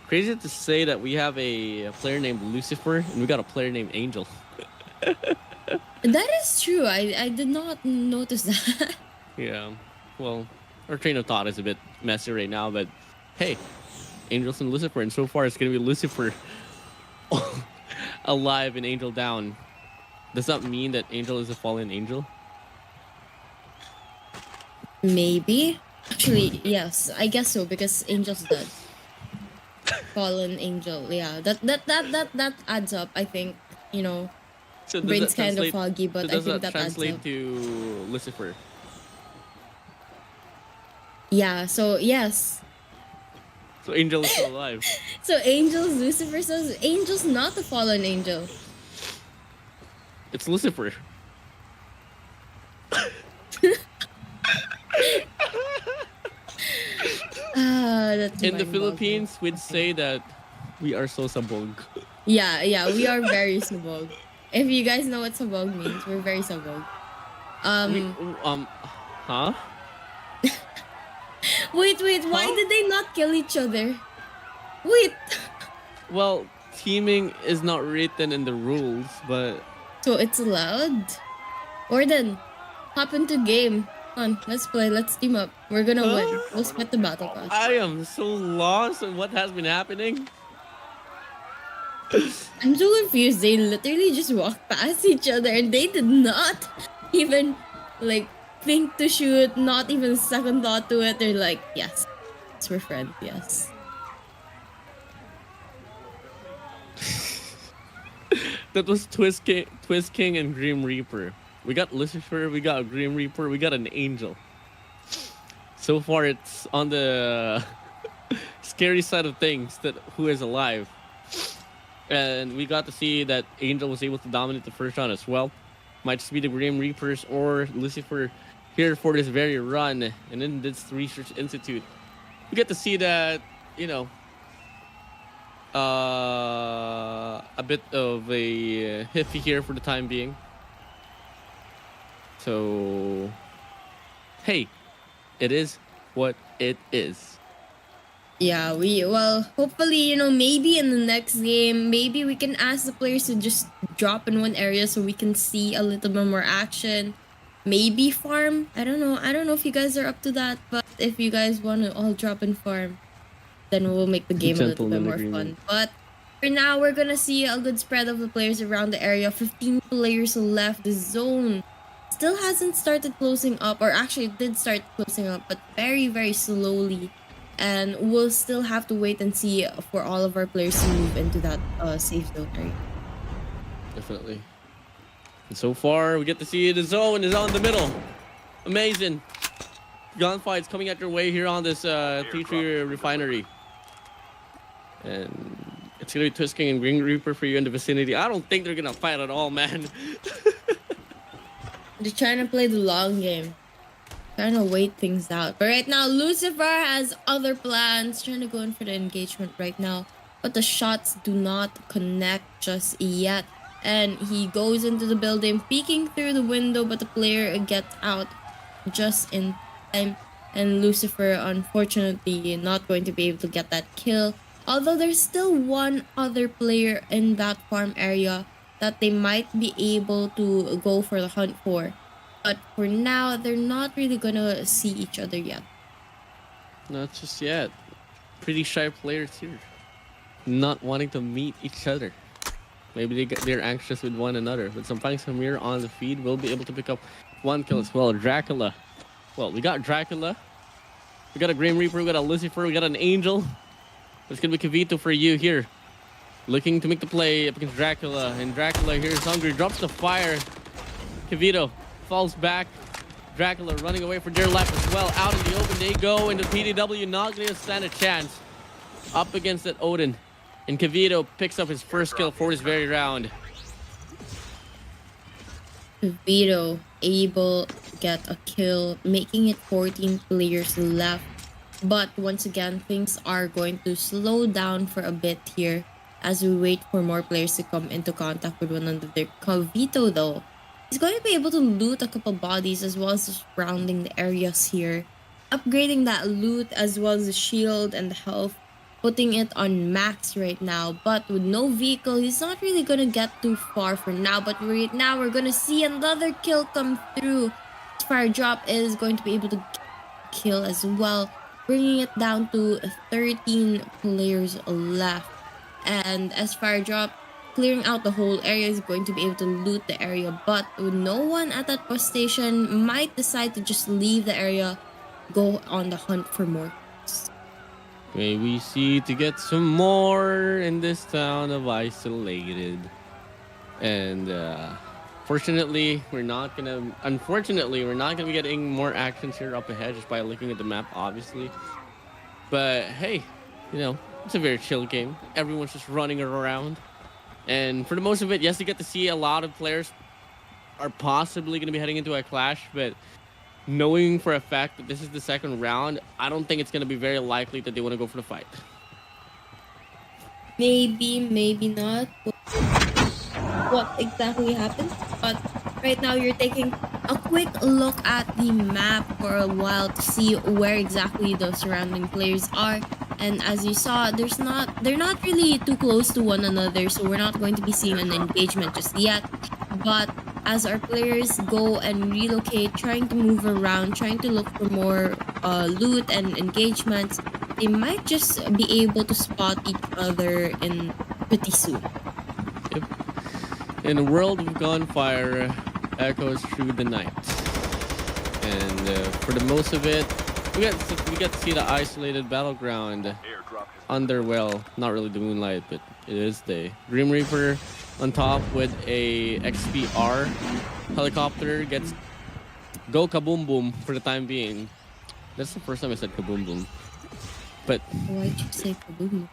Crazy to say that we have a player named Lucifer and we got a player named Angel. That is true. I did not notice that. Yeah. Well, our train of thought is a bit messy right now, but hey, Angels and Lucifer, and so far it's going to be Lucifer alive and Angel down. Does that mean that Angel is a fallen angel? Maybe. Actually, yes. I guess so, because Angel's dead. Fallen angel. Yeah. That adds up, I think. So brain's kind of foggy, but I think that adds translate up. to Lucifer. Yeah, so yes. So Angel is still alive. So Angel's Lucifer, says Angel's not a fallen angel. It's Lucifer. That's in the Philippines, we'd say that we are so sabog. Yeah, we are very sabog. If you guys know what sabog means, we're very sabog. Huh? Wait, why did they not kill each other? Wait. Well, teaming is not written in the rules, but so it's allowed? Warden, hop into game. Come on, let's play. Let's team up. We're gonna win. We'll split the battle pass. I am so lost on what has been happening. I'm so confused. They literally just walked past each other and they did not even think to shoot, not even second thought to it. They're like, yes, we're friends, yes. That was Twist King and Grim Reaper. We got Lucifer, we got Grim Reaper, we got an Angel. So far, it's on the scary side of things that who is alive. And we got to see that Angel was able to dominate the first round as well. Might just be the Grim Reapers or Lucifer here for this very run. And in this research institute, we get to see that, a bit of a hiffy here for the time being. So, hey, it is what it is. Yeah, hopefully, maybe in the next game, maybe we can ask the players to just drop in one area so we can see a little bit more action. Maybe farm. I don't know if you guys are up to that, but if you guys want to all drop and farm, then we'll make the game a little bit more fun. But For now, we're gonna see a good spread of the players around the area. 15 players left. The zone still hasn't started closing up, or actually it did start closing up, but very, very slowly. And we'll still have to wait and see for all of our players to move into that safe zone area. Definitely. And so far, we get to see the zone is on the middle. Amazing. Gunfights coming at your way here on this T3 refinery. And it's going to be Twisking and Green Reaper for you in the vicinity. I don't think they're going to fight at all, man. They're trying to play the long game. Trying to wait things out. But right now, Lucifer has other plans. Trying to go in for the engagement right now. But the shots do not connect just yet. And he goes into the building, peeking through the window, but the player gets out just in time. And Lucifer, unfortunately, not going to be able to get that kill. Although there's still one other player in that farm area that they might be able to go for the hunt for. But for now, they're not really gonna see each other yet. Not just yet. Pretty shy players here. Not wanting to meet each other. Maybe they're anxious with one another. But sometimes Samir on the feed will be able to pick up one kill as well. Dracula. Well, we got Dracula. We got a Grim Reaper. We got a Lucifer. We got an Angel. It's going to be Kavito for you here. Looking to make the play up against Dracula. And Dracula here is hungry. Drops the fire. Kavito falls back. Dracula running away for dear life as well. Out in the open they go. And the PDW not going to stand a chance. Up against that Odin. And Kavito picks up his first kill for this very round. Vito able to get a kill, making it 14 players left. But once again, things are going to slow down for a bit here as we wait for more players to come into contact with one another. Vito, though, is going to be able to loot a couple bodies as well as surrounding the areas here. Upgrading that loot as well as the shield and the health. Putting it on max right now, but with no vehicle, he's not really gonna get too far for now. But right now, we're gonna see another kill come through. Fire drop is going to be able to kill as well, bringing it down to 13 players left. And as fire drop, clearing out the whole area is going to be able to loot the area. But with no one at that post station, might decide to just leave the area, go on the hunt for more. May we see to get some more in this town of Isolated. And unfortunately, we're not gonna be getting more actions here up ahead just by looking at the map, obviously. But hey, you know, it's a very chill game. Everyone's just running around. And for the most of it, yes, you get to see a lot of players are possibly gonna be heading into a clash, but knowing for a fact that this is the second round, I don't think it's going to be very likely that they want to go for the fight. Maybe, maybe not. What exactly happened? But right now you're taking a quick look at the map for a while to see where exactly the surrounding players are. And as you saw, they're not really too close to one another, so we're not going to be seeing an engagement just yet. But as our players go and relocate, trying to move around, trying to look for more loot and engagements, they might just be able to spot each other in pretty soon. Yep. In a world of gunfire echoes through the night. And for the most of it, we get to see the isolated battleground under, well, not really the moonlight, but it is the Grim Reaper on top with a XPR helicopter gets go kaboom boom for the time being. That's the first time I said kaboom boom. But why'd you say kaboom?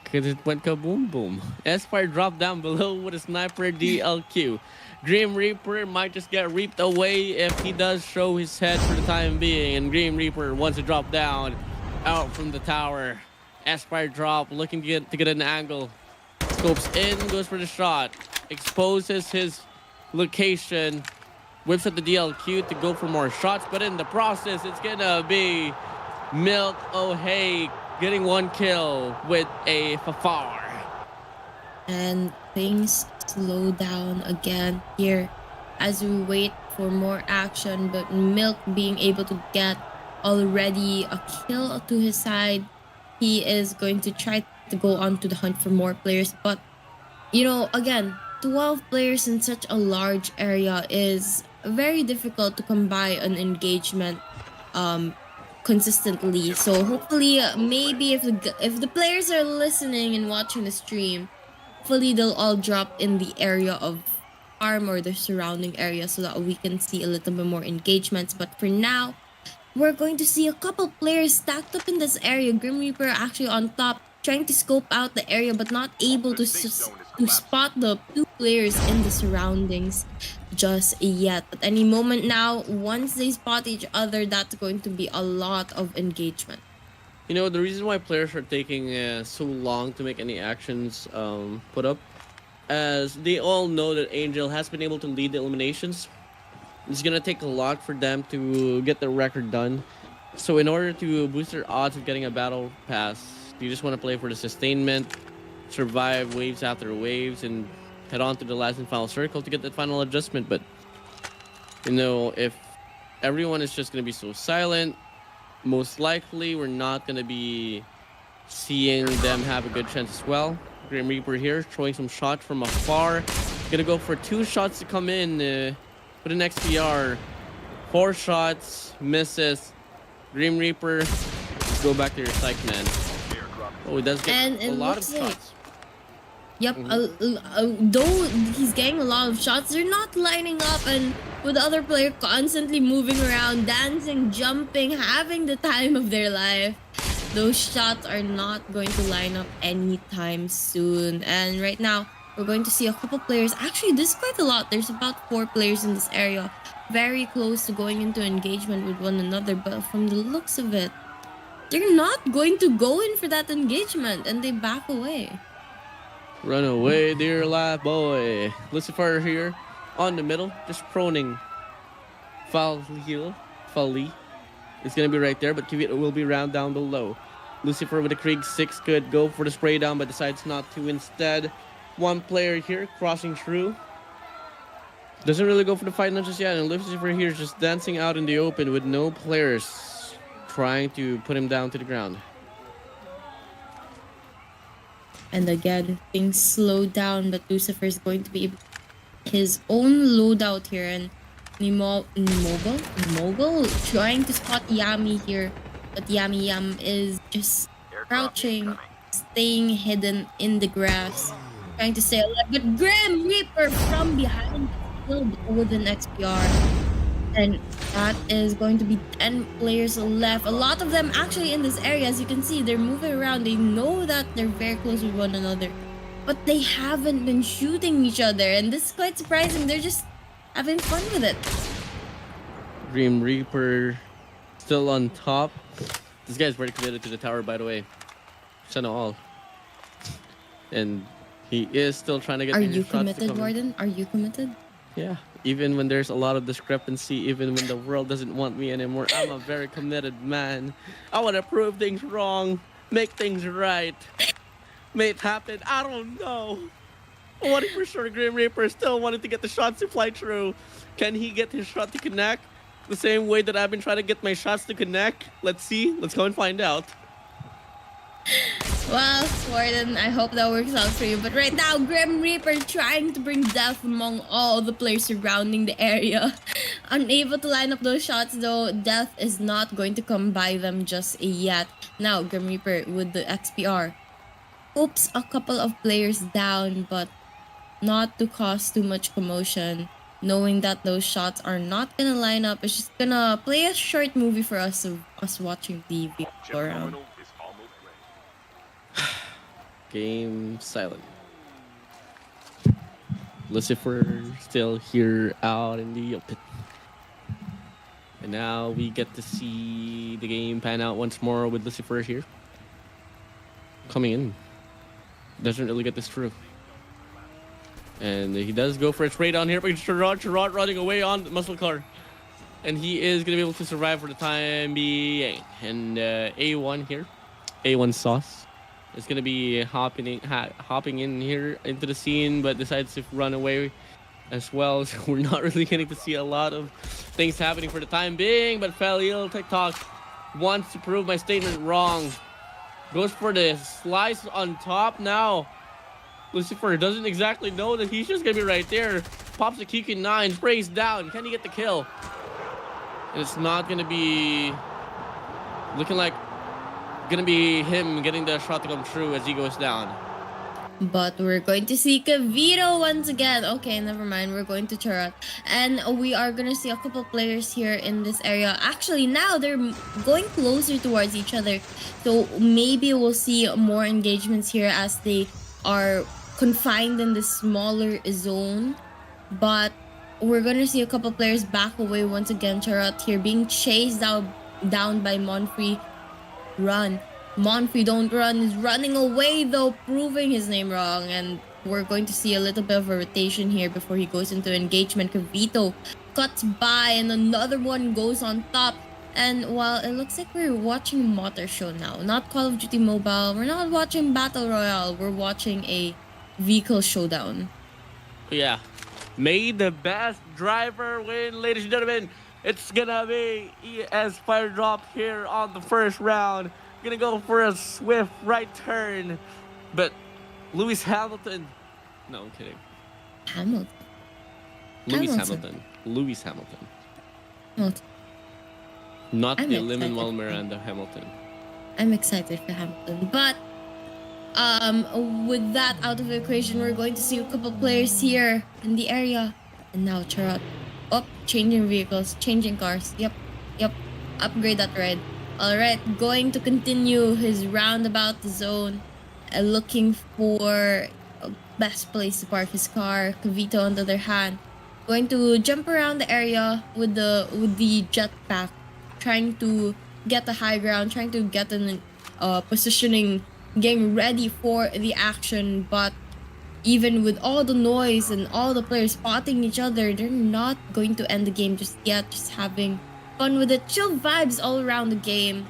Because it went kaboom boom. S-Fire dropped down below with a sniper DLQ. Grim Reaper might just get reaped away if he does show his head for the time being. And Grim Reaper wants to drop down out from the tower. S-Fire drop looking to get an angle. Scopes in, goes for the shot, exposes his location, whips up the DLQ to go for more shots, but in the process, it's gonna be Milk O'Hay getting one kill with a Fafar. And things slow down again here as we wait for more action, but Milk being able to get already a kill to his side. He is going to try to to go on to the hunt for more players. But you know, again, 12 players in such a large area is very difficult to come by an engagement um consistently. So hopefully, maybe if the players are listening and watching the stream, hopefully they'll all drop in the area of farm or the surrounding area so that we can see a little bit more engagements. But for now, we're going to see a couple players stacked up in this area. Grim Reaper actually on top, trying to scope out the area, but not able to spot the two players in the surroundings just yet. At any moment now, once they spot each other, that's going to be a lot of engagement. You know, the reason why players are taking so long to make any actions put up, as they all know that Angel has been able to lead the eliminations. It's gonna take a lot for them to get the record done. So in order to boost their odds of getting a battle pass, you just want to play for the sustainment, survive waves after waves, and head on to the last and final circle to get that final adjustment. But you know, if everyone is just gonna be so silent, most likely we're not gonna be seeing them have a good chance as well. Grim Reaper here throwing some shots from afar, gonna go for 2 shots to come in with an XPR. 4 shots, misses. Grim Reaper, let's go back to your psych, man. Oh, he does get a lot of shots. Yep, though he's getting a lot of shots, they're not lining up, and with the other player constantly moving around, dancing, jumping, having the time of their life. Those shots are not going to line up anytime soon. And right now, we're going to see a couple players. Actually, this is quite a lot. There's about 4 players in this area, very close to going into engagement with one another. But from the looks of it, they're not going to go in for that engagement, and they back away. Run away, dear life boy. Lucifer here on the middle, just proning. Fali is gonna be right there, but Kivita will be round down below. Lucifer with the Krieg 6 could go for the spray down, but decides not to instead. One player here crossing through. Doesn't really go for the fight, not just yet. And Lucifer here is just dancing out in the open with no players trying to put him down to the ground. And again, things slow down, but Lucifer is going to be his own loadout here. And Mogul trying to spot Yami here, but Yam is just crouching, staying hidden in the grass, trying to stay alive. But Grim Reaper from behind killed with an XPR. And that is going to be 10 players left. A lot of them actually in this area. As you can see, they're moving around. They know that they're very close with one another, but they haven't been shooting each other. And this is quite surprising. They're just having fun with it. Grim Reaper still on top. This guy's very committed to the tower, by the way. Sana all. And he is still trying to get. Are you committed, Warden? Are you committed? Yeah. Even when there's a lot of discrepancy, even when the world doesn't want me anymore, I'm a very committed man. I want to prove things wrong, make things right, make it happen. I don't know. What if for sure Grim Reaper still wanted to get the shots to fly through? Can he get his shot to connect the same way that I've been trying to get my shots to connect? Let's see. Let's go and find out. Well, Warden, I hope that works out for you. But right now, Grim Reaper trying to bring death among all the players surrounding the area. Unable to line up those shots, though. Death is not going to come by them just yet. Now, Grim Reaper with the XPR. Oops, a couple of players down, but not to cause too much commotion. Knowing that those shots are not gonna line up, it's just gonna play a short movie for us of us watching the video around. Game silent. Lucifer still here out in the open. And now we get to see the game pan out once more with Lucifer here. Coming in. Doesn't really get this through. And he does go for a spray down here, but Sherrod running away on the muscle car. And he is going to be able to survive for the time being. And A1 here, A1 Sauce, is going to be hopping in here into the scene, but decides to run away as well. So we're not really getting to see a lot of things happening for the time being. But Falil TikTok wants to prove my statement wrong. Goes for the slice on top now. Lucifer doesn't exactly know that he's just gonna be right there. Pops the Kiki 9, sprays down. Can he get the kill? And it's not gonna be looking like gonna be him getting the shot to come true as he goes down. But we're going to see Kavito once again. Okay, never mind. We're going to Charat. And we are going to see a couple players here in this area. Actually, now they're going closer towards each other. So maybe we'll see more engagements here as they are confined in this smaller zone. But we're going to see a couple players back away once again. Charat here being chased down by Monfrey. Run. Monfrey, don't run. He's running away though, proving his name wrong. And we're going to see a little bit of a rotation here before he goes into engagement. Kavito cuts by and another one goes on top. And while it looks like we're watching a motor show now, not Call of Duty Mobile, we're not watching Battle Royale, we're watching a vehicle showdown. Yeah. May the best driver win, ladies and gentlemen. It's gonna be ES Fire Drop here on the first round. Gonna go for a swift right turn, but Lewis Hamilton. No, I'm kidding. Hamilton. Lewis Hamilton. Lewis Hamilton. Hamilton. Not I'm the excited Lin-Manuel for Miranda Hamilton. I'm excited for Hamilton, but with that out of the equation, we're going to see a couple players here in the area. And now Charat. Oh, changing vehicles, changing cars. Yep. Upgrade that red. Alright, going to continue his roundabout the zone. Looking for a best place to park his car. Kavito on the other hand, going to jump around the area with the jetpack, trying to get the high ground, trying to get an positioning, getting ready for the action. But even with all the noise and all the players spotting each other, they're not going to end the game just yet. Just having fun with it. Chill vibes all around the game.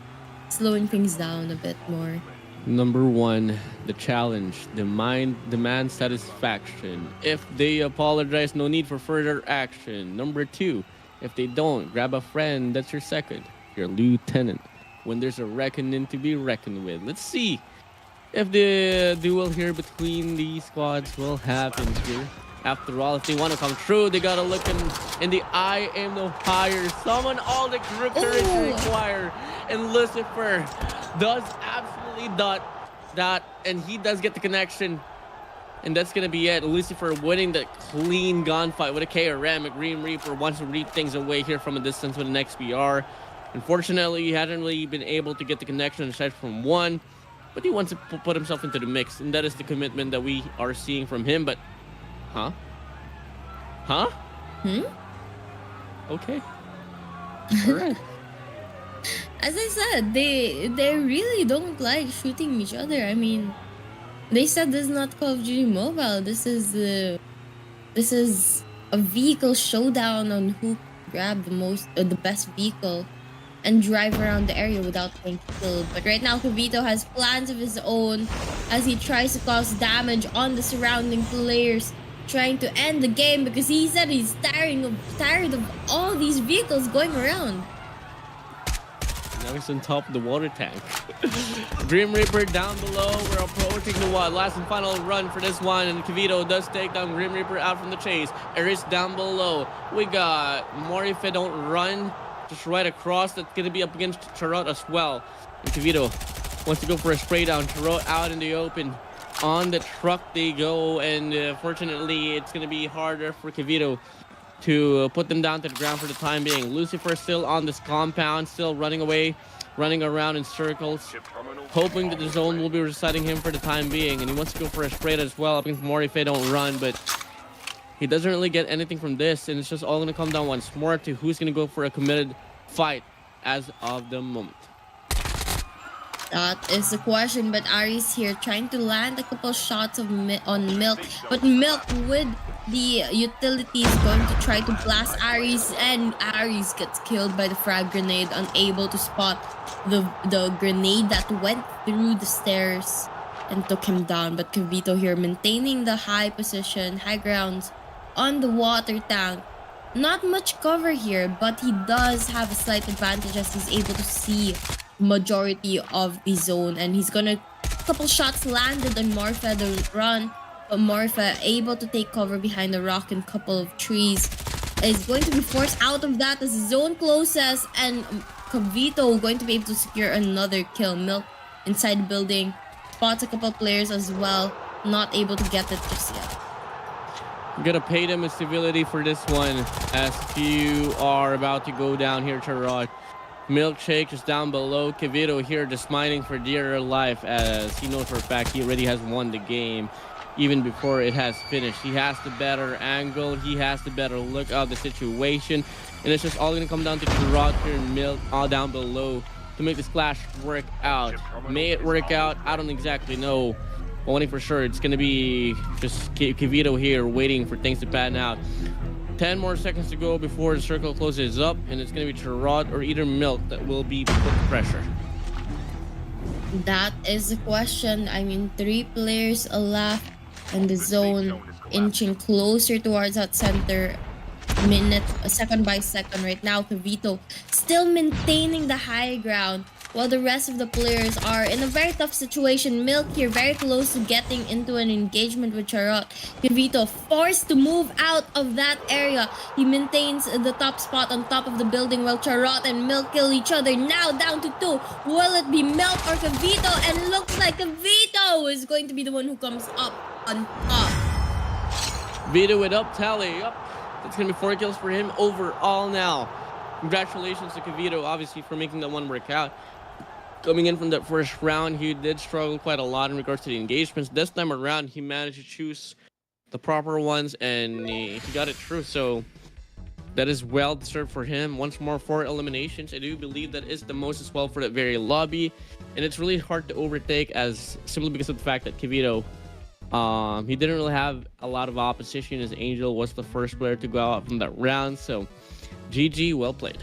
Slowing things down a bit more. Number one, the challenge. The mind demands satisfaction. If they apologize, no need for further action. Number two, if they don't, grab a friend. That's your second. Your lieutenant. When there's a reckoning to be reckoned with. Let's see if the duel here between these squads will happen here. After all, if they want to come true, they gotta look in the eye, aim no higher. Summon all the courage required. And Lucifer does absolutely that, and he does get the connection. And that's gonna be it. Lucifer winning the clean gunfight with a KRM. A Green Reaper wants to read things away here from a distance with an XPR. Unfortunately, he hadn't really been able to get the connection aside from one. But he wants to put himself into the mix, and that is the commitment that we are seeing from him. But, huh? Okay. All right. As I said, they really don't like shooting each other. I mean, they said this is not Call of Duty Mobile. This is a vehicle showdown on who grabbed the best vehicle and drive around the area without being killed. But right now, Kavito has plans of his own as he tries to cause damage on the surrounding players, trying to end the game because he said he's tired of all these vehicles going around. Now he's on top of the water tank. Grim Reaper down below. We're approaching the last and final run for this one, and Kavito does take down Grim Reaper out from the chase. Eris down below. We got Morife don't run. Just right across. That's going to be up against Charot as well. And Kavito wants to go for a spray down. Charot out in the open. On the truck they go. And fortunately, it's going to be harder for Kavito to put them down to the ground for the time being. Lucifer still on this compound. Still running away. Running around in circles. Hoping that the zone will be resetting him for the time being. And he wants to go for a spray as well. Up against Morife don't run. But he doesn't really get anything from this, and it's just all going to come down once more to who's going to go for a committed fight as of the moment. That is the question, but Ari's here trying to land a couple shots on Milk, but Milk with the utility is going to try to blast Aries, and Aries gets killed by the frag grenade, unable to spot the grenade that went through the stairs and took him down. But Kavito here maintaining the high position, high grounds on the water tank. Not much cover here, but he does have a slight advantage as he's able to see majority of the zone, and he's gonna couple shots landed on Morpha the run, but Morpha able to take cover behind a rock and couple of trees is going to be forced out of that as the zone closes, and Kavito going to be able to secure another kill. Milk inside the building spots a couple players as well, not able to get it just yet. I'm gonna pay them a civility for this one, as you are about to go down here, Charot. Milkshake is down below. Kavito here just mining for dear life, as he knows for a fact he already has won the game even before it has finished. He has the better angle, he has the better look of the situation, and it's just all gonna come down to Charot here and Milk all down below to make this clash work out. May it work out? I don't exactly know. But one thing for sure, it's gonna be just Kavito here waiting for things to pan out. 10 more seconds to go before the circle closes up, and it's going to be Charot or either Milk that will be put pressure. That is the question. I mean, 3 players left, and the zone inching closer towards that center second by second right now. Kavito still maintaining the high ground, while the rest of the players are in a very tough situation. Milk here very close to getting into an engagement with Charot. Kavito forced to move out of that area. He maintains the top spot on top of the building while Charot and Milk kill each other. Now down to 2. Will it be Milk or Kavito? And looks like Kavito is going to be the one who comes up on top. Vito with up tally. Up. That's going to be 4 kills for him overall now. Congratulations to Kavito, obviously, for making that one work out. Coming in from that first round, he did struggle quite a lot in regards to the engagements. This time around, he managed to choose the proper ones, and he got it through. So that is well deserved for him. Once more, 4 eliminations. I do believe that is the most as well for that very lobby, and it's really hard to overtake, as simply because of the fact that Kavito, he didn't really have a lot of opposition, as Angel was the first player to go out from that round. So GG, well played.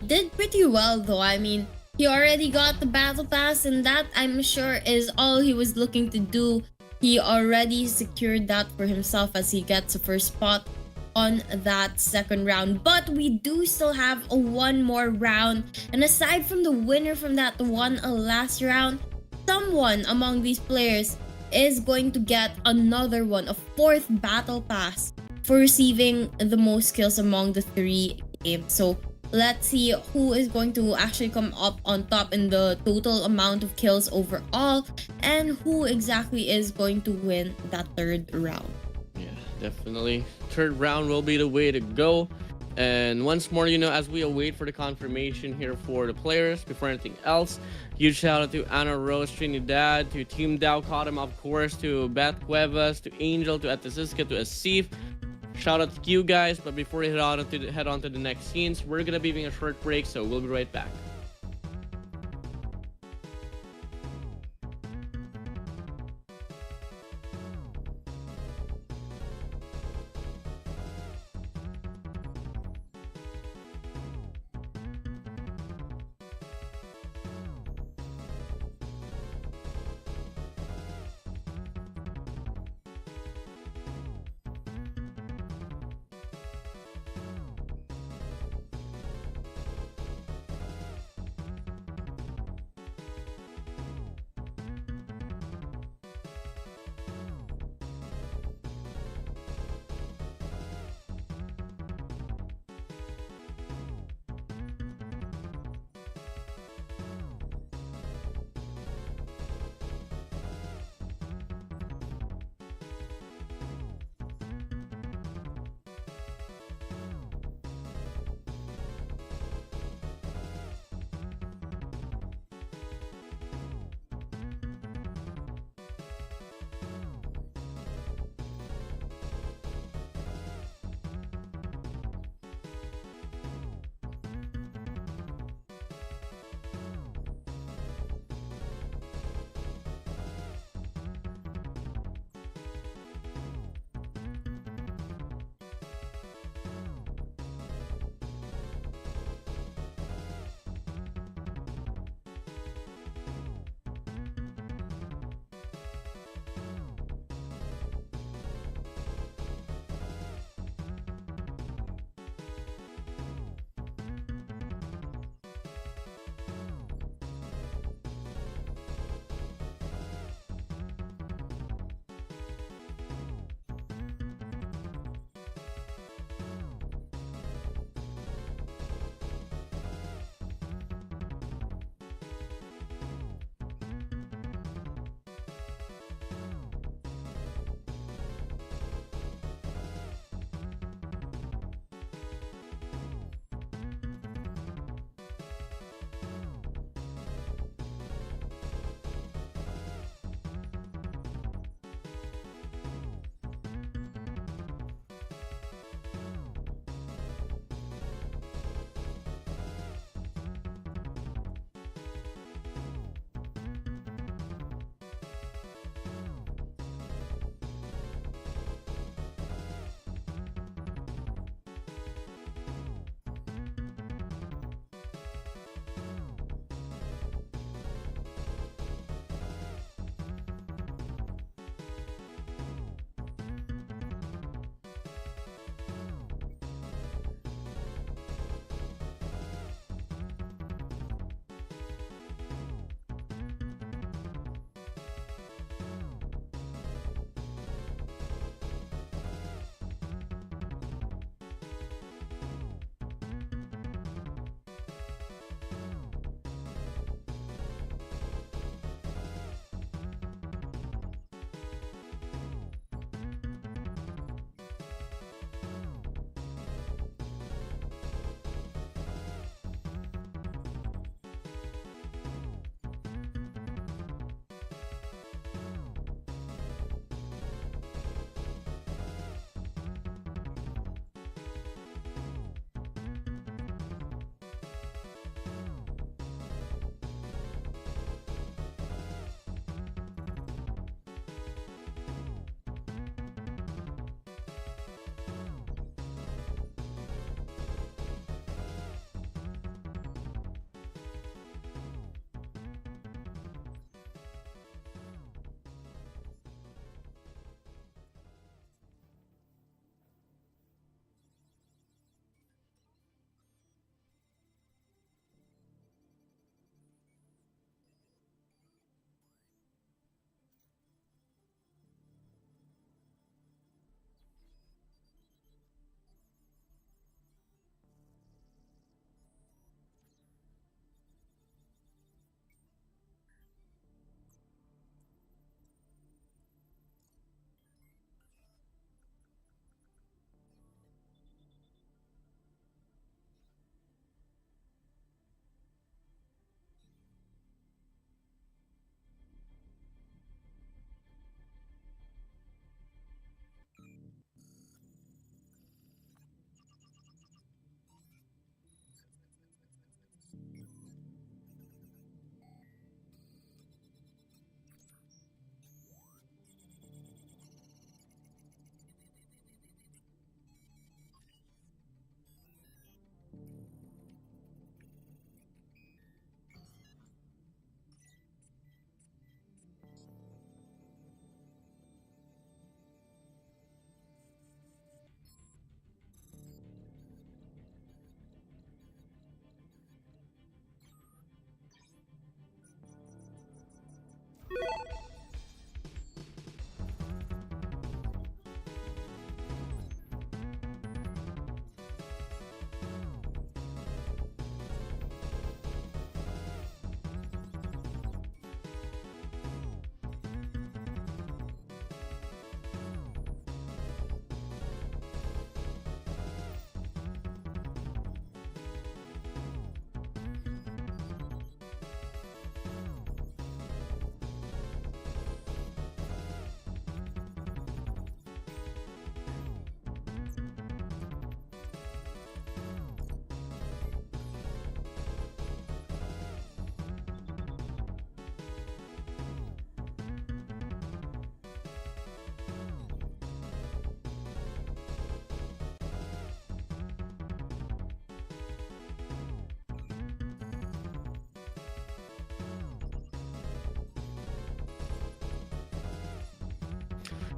Did pretty well though. I mean, he already got the battle pass, and that I'm sure is all he was looking to do. He already secured that for himself as he gets a first spot on that second round. But we do still have a 1 more round, and aside from the winner from that one last round, someone among these players is going to get another one, a 4th battle pass for receiving the most kills among the 3 games. So let's see who is going to actually come up on top in the total amount of kills overall, and who exactly is going to win that 3rd round. Yeah, definitely. 3rd round will be the way to go. And once more, as we await for the confirmation here for the players, before anything else, huge shout out to Ana Rose Trinidad, to Team Dow CODM, of course, to Beth Cuevas, to Angel, to Atasiska, to Asif. Shout out to you guys, but before we head on to the next scenes, we're gonna be having a short break, so we'll be right back.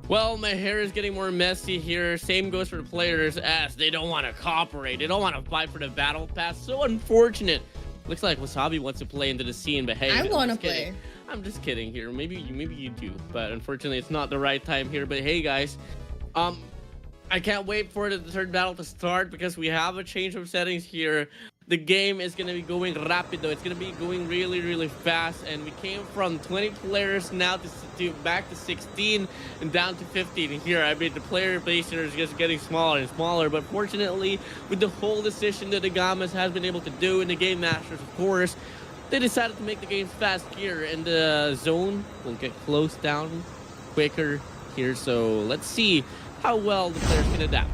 Well, my hair is getting more messy here. Same goes for the players, as they don't want to cooperate. They don't want to fight for the battle pass. So unfortunate. Looks like Wasabi wants to play into the scene, but hey, I I'm want to just kidding. play. I'm just kidding here. Maybe you do, but unfortunately, it's not the right time here. But hey, guys, I can't wait for the third battle to start because we have a change of settings here. The game is going to be going rapido. It's going to be going really, really fast. And we came from 20 players now to back to 16 and down to 15 here. I mean, the player base here is just getting smaller and smaller. But fortunately, with the whole decision that the Gamas has been able to do in the Game Masters, of course, they decided to make the game fast here. And the zone will get closed down quicker here. So let's see how well the players can adapt.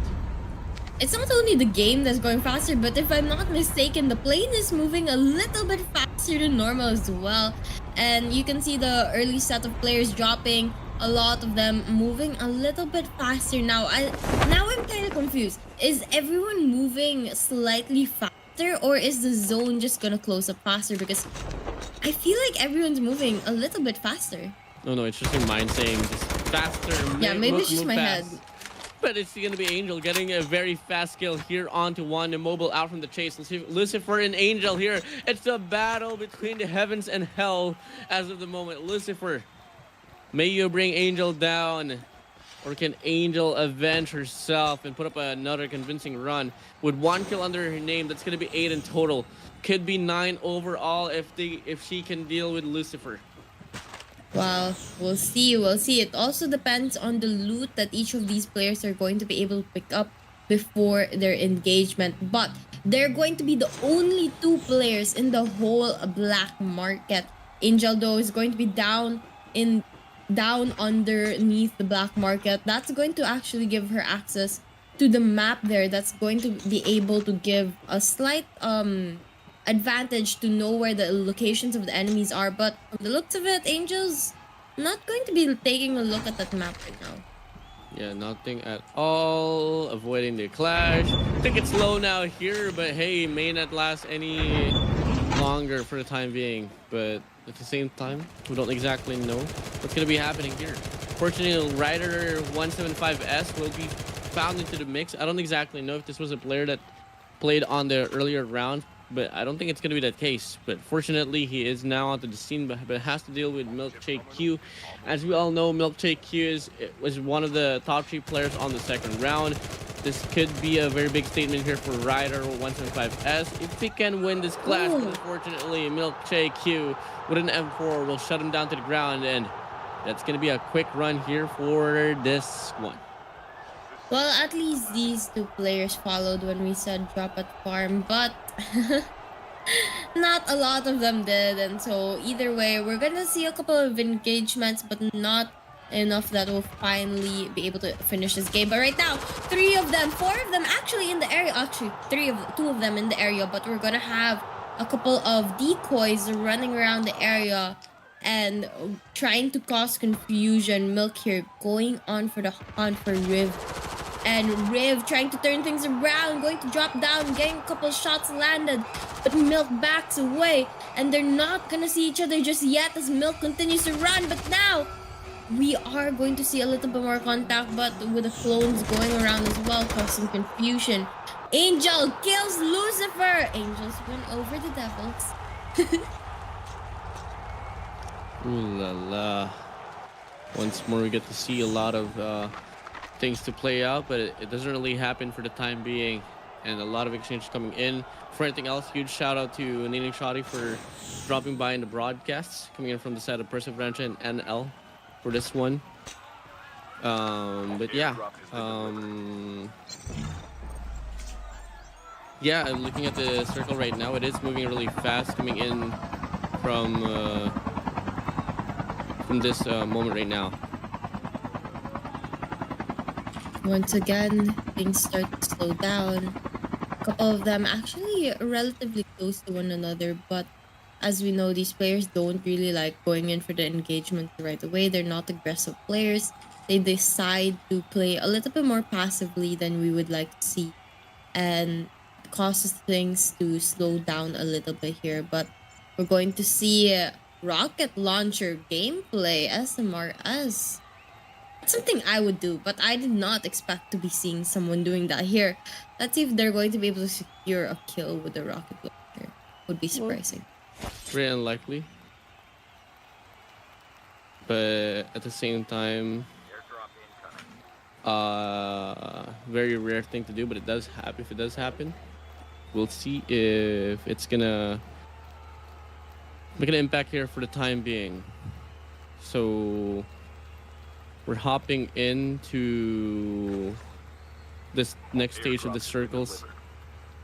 It's not only the game that's going faster, but if I'm not mistaken, the plane is moving a little bit faster than normal as well. And you can see the early set of players dropping, a lot of them moving a little bit faster now. I'm kind of confused. Is everyone moving slightly faster, or is the zone just gonna close up faster? Because I feel like everyone's moving a little bit faster. No, it's just your mind saying just faster. Yeah, maybe it's just my head. But it's going to be Angel getting a very fast kill here onto one. Immobile out from the chase. Lucifer and Angel here. It's a battle between the heavens and hell as of the moment. Lucifer, may you bring Angel down. Or can Angel avenge herself and put up another convincing run? With one kill under her name, that's going to be 8 in total. Could be 9 overall if she can deal with Lucifer. Well, we'll see. It also depends on the loot that each of these players are going to be able to pick up before their engagement. But they're going to be the only 2 players in the whole black market. Angel, though, is going to be down underneath the black market. That's going to actually give her access to the map there. That's going to be able to give a slight advantage to know where the locations of the enemies are. But from the looks of it, Angel's not going to be taking a look at that map right now. Yeah, nothing at all. Avoiding the clash. I think it's low now here, but hey, may not last any longer for the time being. But at the same time, we don't exactly know what's going to be happening here. Fortunately, Rider 175S will be found into the mix. I don't exactly know if this was a player that played on the earlier round, but I don't think it's going to be that case. But fortunately, he is now onto the scene, but has to deal with Milkshake Q. As we all know, Milkshake Q was one of the top 3 players on the second round. This could be a very big statement here for Rider 175S if he can win this clash. But unfortunately, Milkshake Q with an M4 will shut him down to the ground, and that's going to be a quick run here for this one. Well, at least these 2 players followed when we said drop at farm, but not a lot of them did. And so either way, we're gonna see a couple of engagements, but not enough that will finally be able to finish this game. But right now, 4 of them actually in the area. Actually, 2 of them in the area, but we're gonna have a couple of decoys running around the area and trying to cause confusion. Milk here going on for the hunt for Riv. And Riv trying to turn things around, going to drop down, getting a couple shots landed. But Milk backs away, and they're not gonna see each other just yet as Milk continues to run. But now, we are going to see a little bit more contact, but with the clones going around as well, causing confusion. Angel kills Lucifer! Angels win over the Devils. Ooh la la. Once more, we get to see a lot of things to play out, but it doesn't really happen for the time being, and a lot of exchange coming in. For anything else, huge shout out to Nini Shadi for dropping by in the broadcasts, coming in from the side of Perseverance and NL for this one. But yeah, yeah, I'm looking at the circle right now. It is moving really fast, coming in from this moment right now. Once again, things start to slow down. A couple of them actually relatively close to one another, but as we know, these players don't really like going in for the engagement right away. They're not aggressive players. They decide to play a little bit more passively than we would like to see, and it causes things to slow down a little bit here. But we're going to see rocket launcher gameplay, SMRS. something I would do, but I did not expect to be seeing someone doing that here. Let's see if they're going to be able to secure a kill with the rocket launcher. Would be surprising. Very unlikely. But at the same time, very rare thing to do, but it does happen. If it does happen, we'll see if it's gonna make an impact here for the time being. So we're hopping into this next stage of the circles,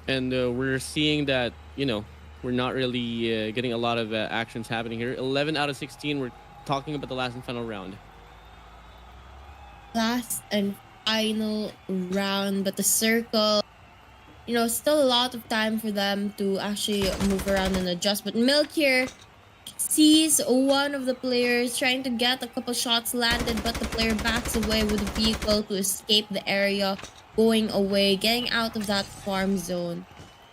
and we're seeing that, you know, we're not really getting a lot of actions happening here. 11 out of 16. We're talking about the last and final round. Last and final round, but the circle, you know, still a lot of time for them to actually move around and adjust. But Milk here sees one of the players trying to get a couple shots landed, but the player backs away with a vehicle to escape the area, going away, getting out of that farm zone.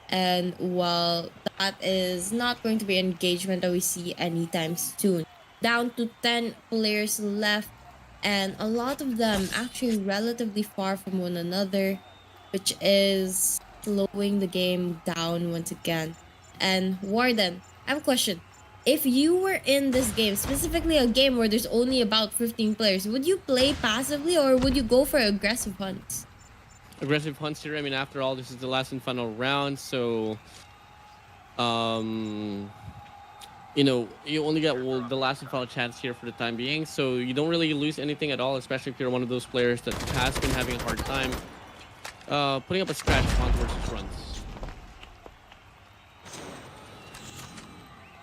And well, that is not going to be engagement that we see anytime soon. Down to 10 players left, and a lot of them actually relatively far from one another, which is slowing the game down once again. And Warden, I have a question. If you were in this game, specifically a game where there's only about 15 players, would you play passively or would you go for aggressive hunts? Aggressive hunts here. I mean, after all, this is the last and final round, so you know, you only get the last and final chance here for the time being, so you don't really lose anything at all, especially if you're one of those players that has been having a hard time putting up a scratch hunt versus runs.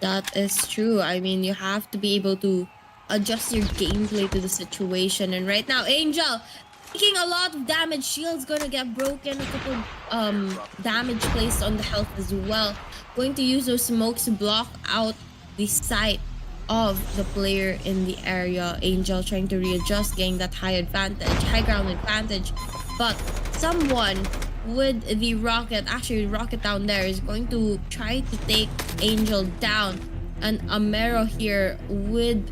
That is true. I mean, you have to be able to adjust your gameplay to the situation. And right now, Angel taking a lot of damage. Shield's gonna get broken. A couple damage placed on the health as well. Going to use those smokes to block out the sight of the player in the area. Angel trying to readjust, getting that high ground advantage. But someone with the rocket, actually rocket down there, is going to try to take Angel down. And Amero here with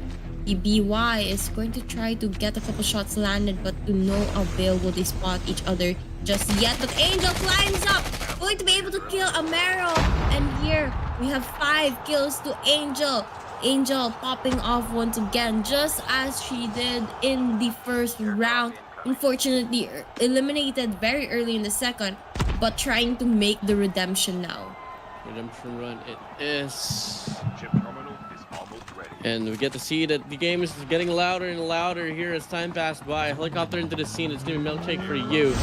the BY is going to try to get a couple shots landed, but to no avail will they spot each other just yet. But Angel climbs up, going to be able to kill Amero. And here we have 5 kills to Angel. Angel popping off once again, just as she did in the first round. Unfortunately, eliminated very early in the second, but trying to make the redemption now. Redemption run it is. And we get to see that the game is getting louder and louder here as time passed by. Helicopter into the scene. It's going to be Milkshake for you.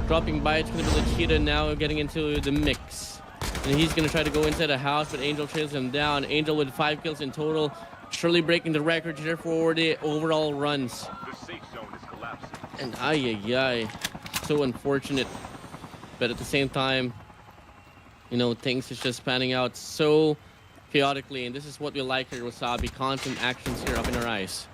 Dropping by, it's going to be Lachita now getting into the mix. And he's going to try to go inside the house, but Angel trails him down. Angel with 5 kills in total. Surely breaking the record here for the overall runs. And so unfortunate. But at the same time, you know, things is just panning out so chaotically, and this is what we like here, Wasabi. Constant actions here up in our eyes.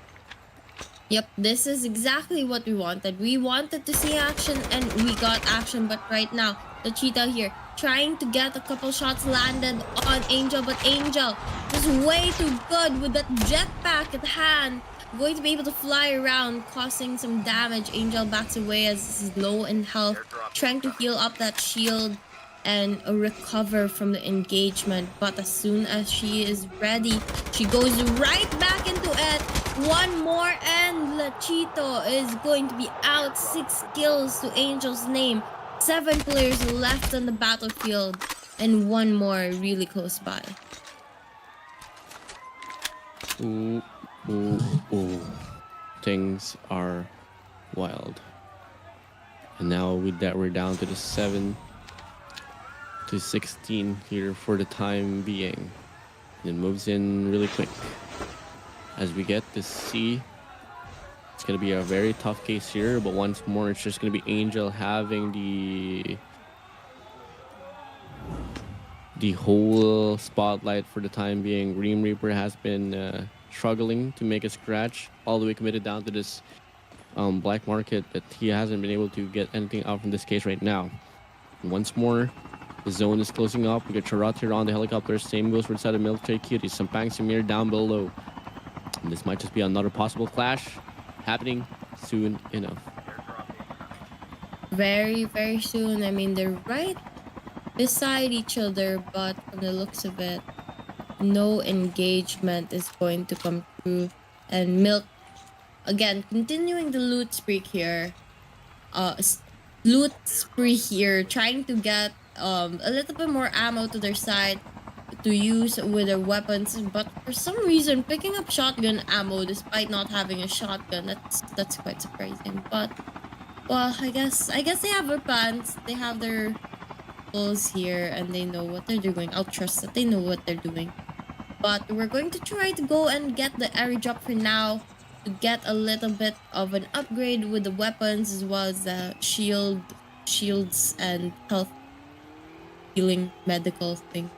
Yep, this is exactly what we wanted. We wanted to see action, and we got action. But right now, the cheetah here trying to get a couple shots landed on Angel, but Angel just way too good with that jetpack at hand. Going to be able to fly around, causing some damage. Angel backs away as he's low in health, trying to heal up that shield and recover from the engagement. But as soon as she is ready, she goes right back into it. One more and Lachito is going to be out. 6 kills to Angel's name. 7 players left on the battlefield, and one more really close by. Ooh. Things are wild. And now with that, we're down to the 7 to 16 here for the time being. And it moves in really quick. As we get to see, it's going to be a very tough case here, but once more, it's just going to be Angel having the whole spotlight for the time being. Grim Reaper has been struggling to make a scratch, all the way committed down to this black market that he hasn't been able to get anything out from this case right now. And once more, the zone is closing up. We got Charat here on the helicopter. Same goes for the side of Military Cutie. Sampang Samir down below. And this might just be another possible clash happening soon enough. Very, very soon. I mean, they're right beside each other, but from the looks of it, no engagement is going to come through. And Milk, again, continuing the loot streak here. Loot spree here, trying to get a little bit more ammo to their side to use with their weapons, but for some reason picking up shotgun ammo despite not having a shotgun, that's quite surprising. But well, I guess they have their plans, they have their goals here, and they know what they're doing. I'll trust that they know what they're doing. But we're going to try to go and get the airy drop for now, to get a little bit of an upgrade with the weapons as well as the shields and health healing medical thing.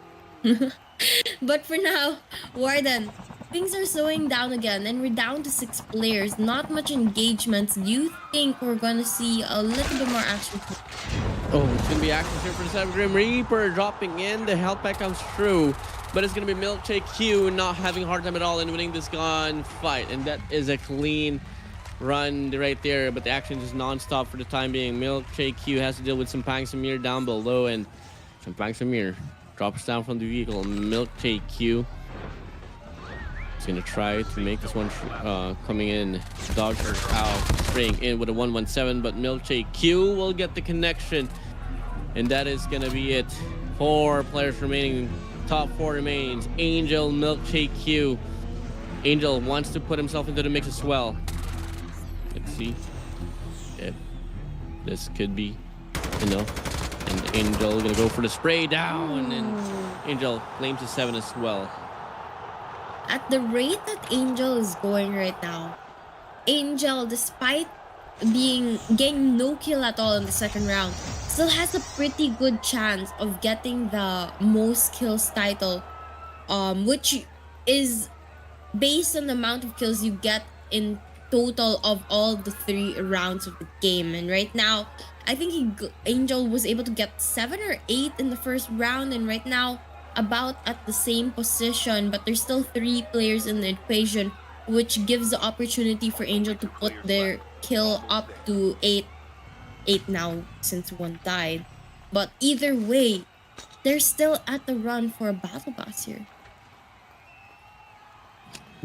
But for now, Warden, things are slowing down again and we're down to 6 players. Not much engagements. Do you think we're gonna see a little bit more action? Oh, it's gonna be action here for the 7 Grim Reaper dropping in. The health pack comes through, but it's gonna be Milkshake Q not having a hard time at all in winning this gun fight, and that is a clean run right there. But the action is non-stop for the time being. Milkshake Q has to deal with some Samir down below, and some Samir drops down from the vehicle. Milkshake Q is gonna try to make this one coming in. Dogs are out, spraying in with a 117, but Milkshake Q will get the connection, and that is gonna be it. 4 players remaining. Top 4 remains. Angel, Milkshake Q. Angel wants to put himself into the mix as well. Let's see if this could be enough. And Angel gonna go for the spray down, and Angel claims a 7 as well. At the rate that Angel is going right now, Angel, despite getting no kill at all in the second round, still has a pretty good chance of getting the most kills title, which is based on the amount of kills you get in total of all the 3 rounds of the game. And right now, I think Angel was able to get 7 or 8 in the first round, and right now about at the same position, but there's still 3 players in the equation, which gives the opportunity for Angel to put their kill up to 8 now since 1 died. But either way, they're still at the run for a battle pass here.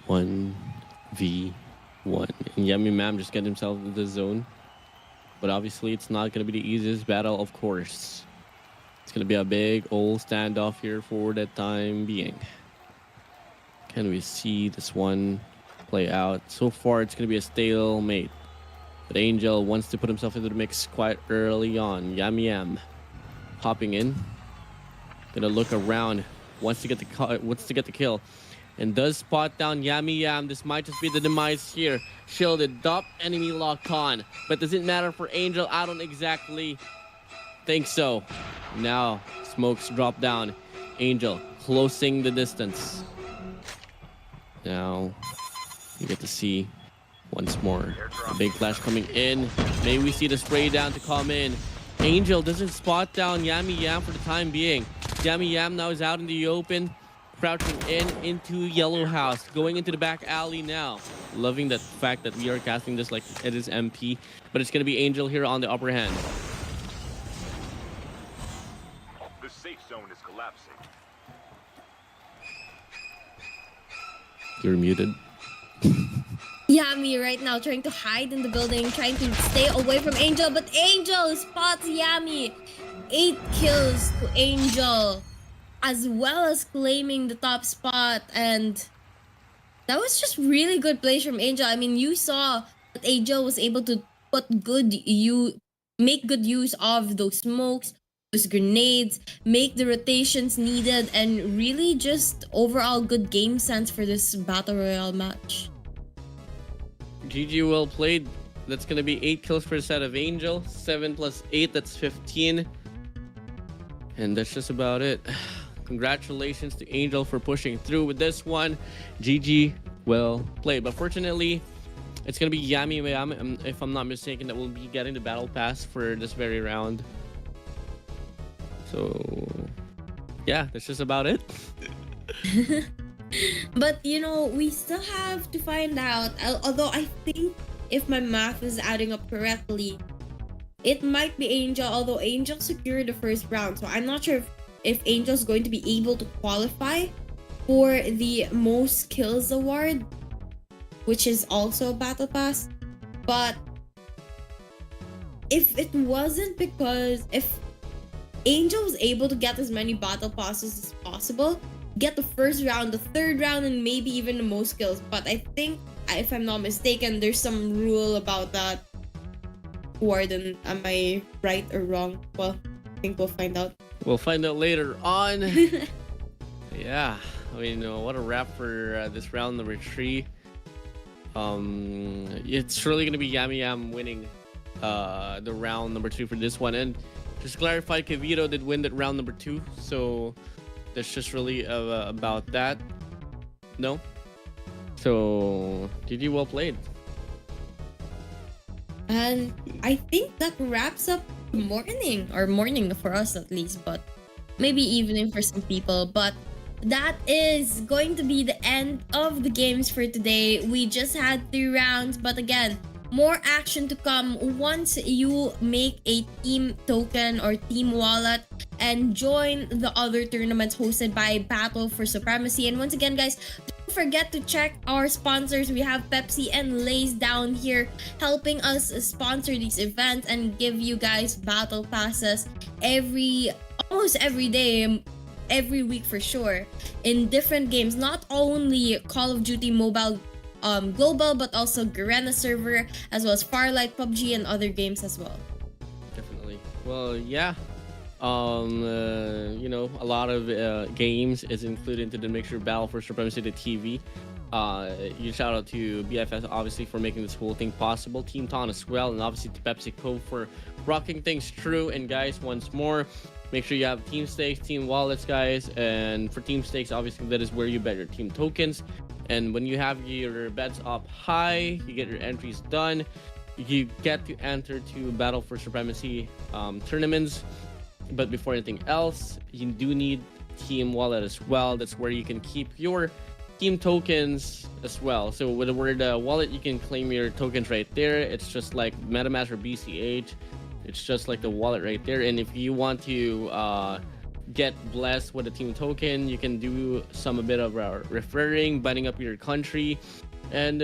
1v1, and Yummy Mam just get himself into the zone, but obviously it's not going to be the easiest battle, of course. It's going to be a big old standoff here for the time being. Can we see this one play out? So far, it's going to be a stalemate. But Angel wants to put himself into the mix quite early on. Yam hopping in. Gonna look around. Wants to get the kill. And does spot down Yam. This might just be the demise here. Shielded, Dop, enemy locked on. But does it matter for Angel? I don't exactly think so. Now, smokes drop down. Angel closing the distance. Now, you get to see once more a big flash coming in. May we see the spray down to come in. Angel doesn't spot down Yam for the time being. Yam now is out in the open, crouching into Yellow House, going into the back alley now. Loving that fact that we are casting this like it is MP, but it's gonna be Angel here on the upper hand. The safe zone is collapsing. You're muted. Yami right now trying to hide in the building, trying to stay away from Angel, but Angel spots Yami. 8 kills to Angel, as well as claiming the top spot, and that was just really good plays from Angel. I mean, you saw that Angel was able to make good use of those smokes, those grenades, make the rotations needed, and really just overall good game sense for this Battle Royale match. GG, well played. That's gonna be 8 kills per set of Angel. 7 plus 8, that's 15. And that's just about it. Congratulations to Angel for pushing through with this one. GG, well played. But fortunately, it's gonna be Yami, if I'm not mistaken, that will be getting the battle pass for this very round. So yeah, that's just about it. But you know, we still have to find out, although I think if my math is adding up correctly, it might be Angel, although Angel secured the first round. So I'm not sure if Angel's going to be able to qualify for the most kills award, which is also a battle pass. But if it wasn't because if Angel was able to get as many battle passes as possible, get the first round, the third round, and maybe even the most kills. But I think, if I'm not mistaken, there's some rule about that. Warden, am I right or wrong? Well, I think we'll find out. We'll find out later on. Yeah, I mean, what a wrap for this round number 3. It's really gonna be Yami Yam winning the round number 2 for this one. And just to clarify, Kevito did win that round number 2, so that's just really about that. No, so GG, well played. And I think that wraps up morning for us at least, but maybe evening for some people. But that is going to be the end of the games for today. We just had 3 rounds, but again, more action to come once you make a team token or team wallet and join the other tournaments hosted by Battle for Supremacy. And once again, guys, don't forget to check our sponsors. We have Pepsi and Lay's down here helping us sponsor these events and give you guys battle passes almost every day, every week for sure, in different games, not only Call of Duty Mobile Global, but also Garena server, as well as Farlight, PUBG, and other games as well. Definitely. Well, yeah. A lot of games is included into the mixture BattleForSupremacy.TV. Huge shout out to BFS obviously for making this whole thing possible, Team Ton as well, and obviously to PepsiCo for rocking things through. And guys, once more, make sure you have team stakes, team wallets, guys. And for team stakes, obviously that is where you bet your team tokens. And when you have your bets up high, you get your entries done, you get to enter to Battle for Supremacy tournaments. But before anything else, you do need team wallet as well. That's where you can keep your team tokens as well. So with the word wallet, you can claim your tokens right there. It's just like MetaMask or BCH. It's just like the wallet right there. And if you want to get blessed with a team token, you can do a bit of referring, binding up your country, and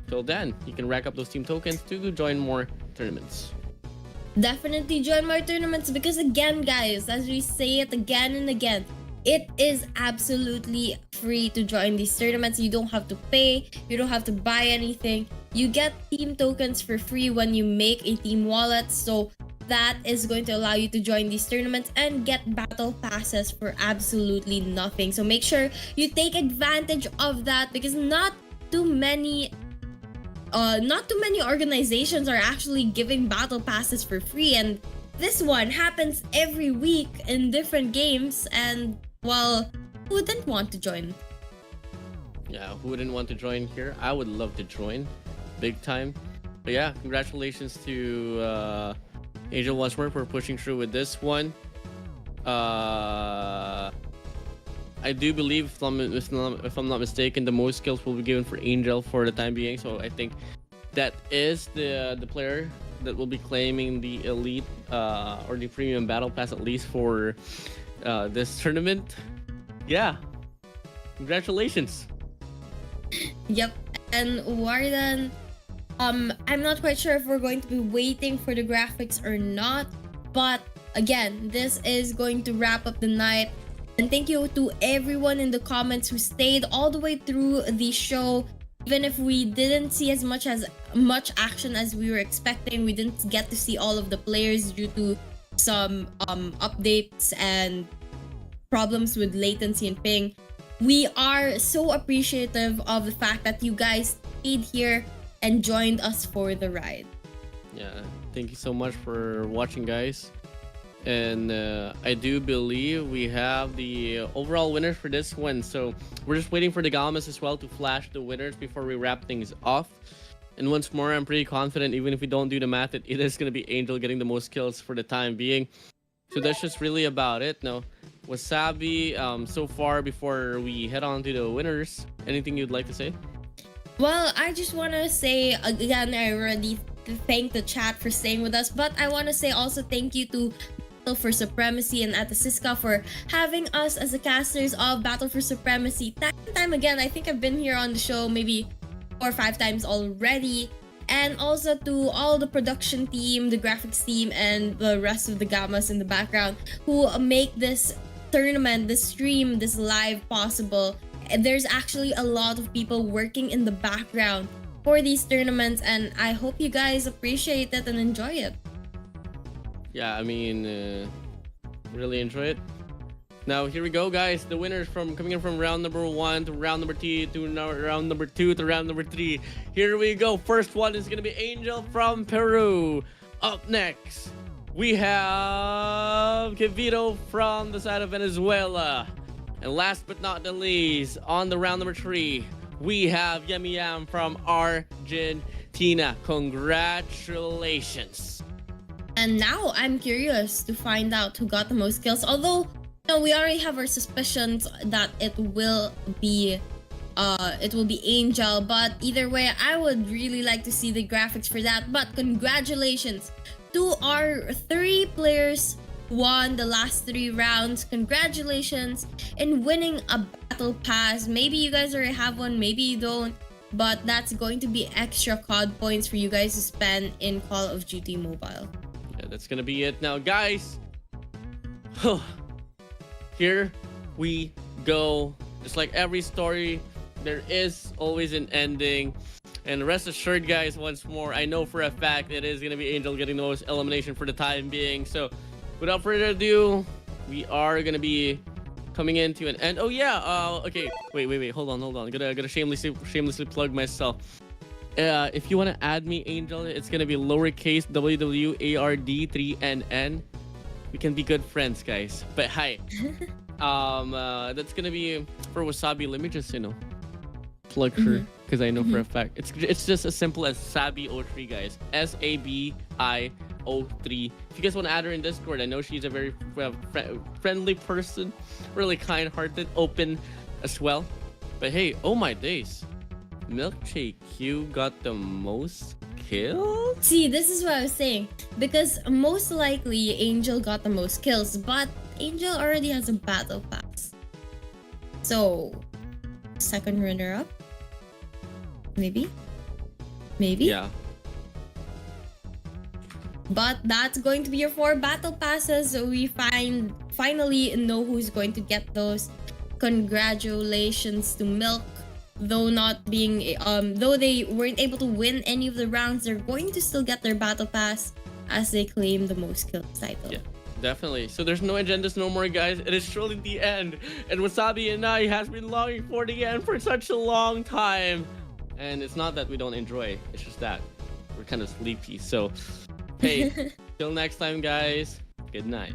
till then you can rack up those team tokens to join more tournaments. Definitely join more tournaments, because again, guys, as we say it again and again, it is absolutely free to join these tournaments. You don't have to pay, you don't have to buy anything. You get team tokens for free when you make a team wallet, so that is going to allow you to join these tournaments and get battle passes for absolutely nothing. So make sure you take advantage of that, because not too many organizations are actually giving battle passes for free, and this one happens every week in different games. And well, who wouldn't want to join? Yeah, who wouldn't want to join here? I would love to join big time. But yeah, congratulations to Angel once more for pushing through with this one. I do believe, if I'm not mistaken, the most kills will be given for Angel for the time being. So I think that is the player that will be claiming the elite or the premium battle pass, at least for this tournament. Yeah, congratulations. Yep. And Warden, I'm not quite sure if we're going to be waiting for the graphics or not, but again, this is going to wrap up the night. And thank you to everyone in the comments who stayed all the way through the show. Even if we didn't see as much action as we were expecting, we didn't get to see all of the players due to some updates and problems with latency and ping. We are so appreciative of the fact that you guys stayed here and joined us for the ride. Yeah, thank you so much for watching, guys. And I do believe we have the overall winners for this one. So we're just waiting for the Gamas as well to flash the winners before we wrap things off. And once more, I'm pretty confident, even if we don't do the math, it is going to be Angel getting the most kills for the time being. So that's just really about it. Now, Wasabi, so far before we head on to the winners, anything you'd like to say? Well, I just want to say again, I already thank the chat for staying with us, but I want to say also thank you to Battle for Supremacy and at the Siska for having us as the casters of Battle for Supremacy time and time again. I think I've been here on the show maybe 4 or 5 times already. And also to all the production team, the graphics team, and the rest of the gammas in the background who make this tournament, this stream, this live possible. And there's actually a lot of people working in the background for these tournaments, and I hope you guys appreciate it and enjoy it. Yeah, I mean, really enjoy it. Now here we go, guys. The winners from coming in from round number 1 to round number 2 to round number 2 to round number 3. Here we go. First one is gonna be Angel from Peru. Up next, we have Kevito from the side of Venezuela. And last but not the least, on the round number 3, we have Yam from Argentina. Congratulations. And now I'm curious to find out who got the most kills. Although, you know, we already have our suspicions that it will be Angel, but either way, I would really like to see the graphics for that. But congratulations to our 3 players who won the last 3 rounds. Congratulations in winning a battle pass. Maybe you guys already have one, maybe you don't, but that's going to be extra COD points for you guys to spend in Call of Duty Mobile. Yeah, that's gonna be it now, guys. Here we go. Just like every story, there is always an ending. And rest assured, guys, once more, I know for a fact it is gonna be Angel getting the most elimination for the time being. So without further ado, we are gonna be coming into an end. Oh yeah, okay, wait, hold on. I gotta shamelessly plug myself. If you want to add me, Angel, it's gonna be lowercase WWARD3NN. We can be good friends, guys. But hi, that's gonna be for Wasabi. Let me just, you know, plug her, because I know for a fact it's just as simple as Sabi03, guys. SABI03. If you guys want to add her in Discord, I know she's a very friendly person, really kind-hearted, open as well. But hey, oh my days, Milkshake Q got the most kills? See, this is what I was saying. Because most likely Angel got the most kills, but Angel already has a battle pass. So, second runner-up? Maybe? Yeah. But that's going to be your 4 battle passes. So we finally know who's going to get those. Congratulations to Milk. Though they weren't able to win any of the rounds, they're going to still get their battle pass as they claim the most kills title. Yeah, definitely. So there's no agendas no more, guys. It is truly the end. And Wasabi and I has been longing for the end for such a long time. And it's not that we don't enjoy, it's just that we're kind of sleepy. So, hey, till next time, guys. Good night.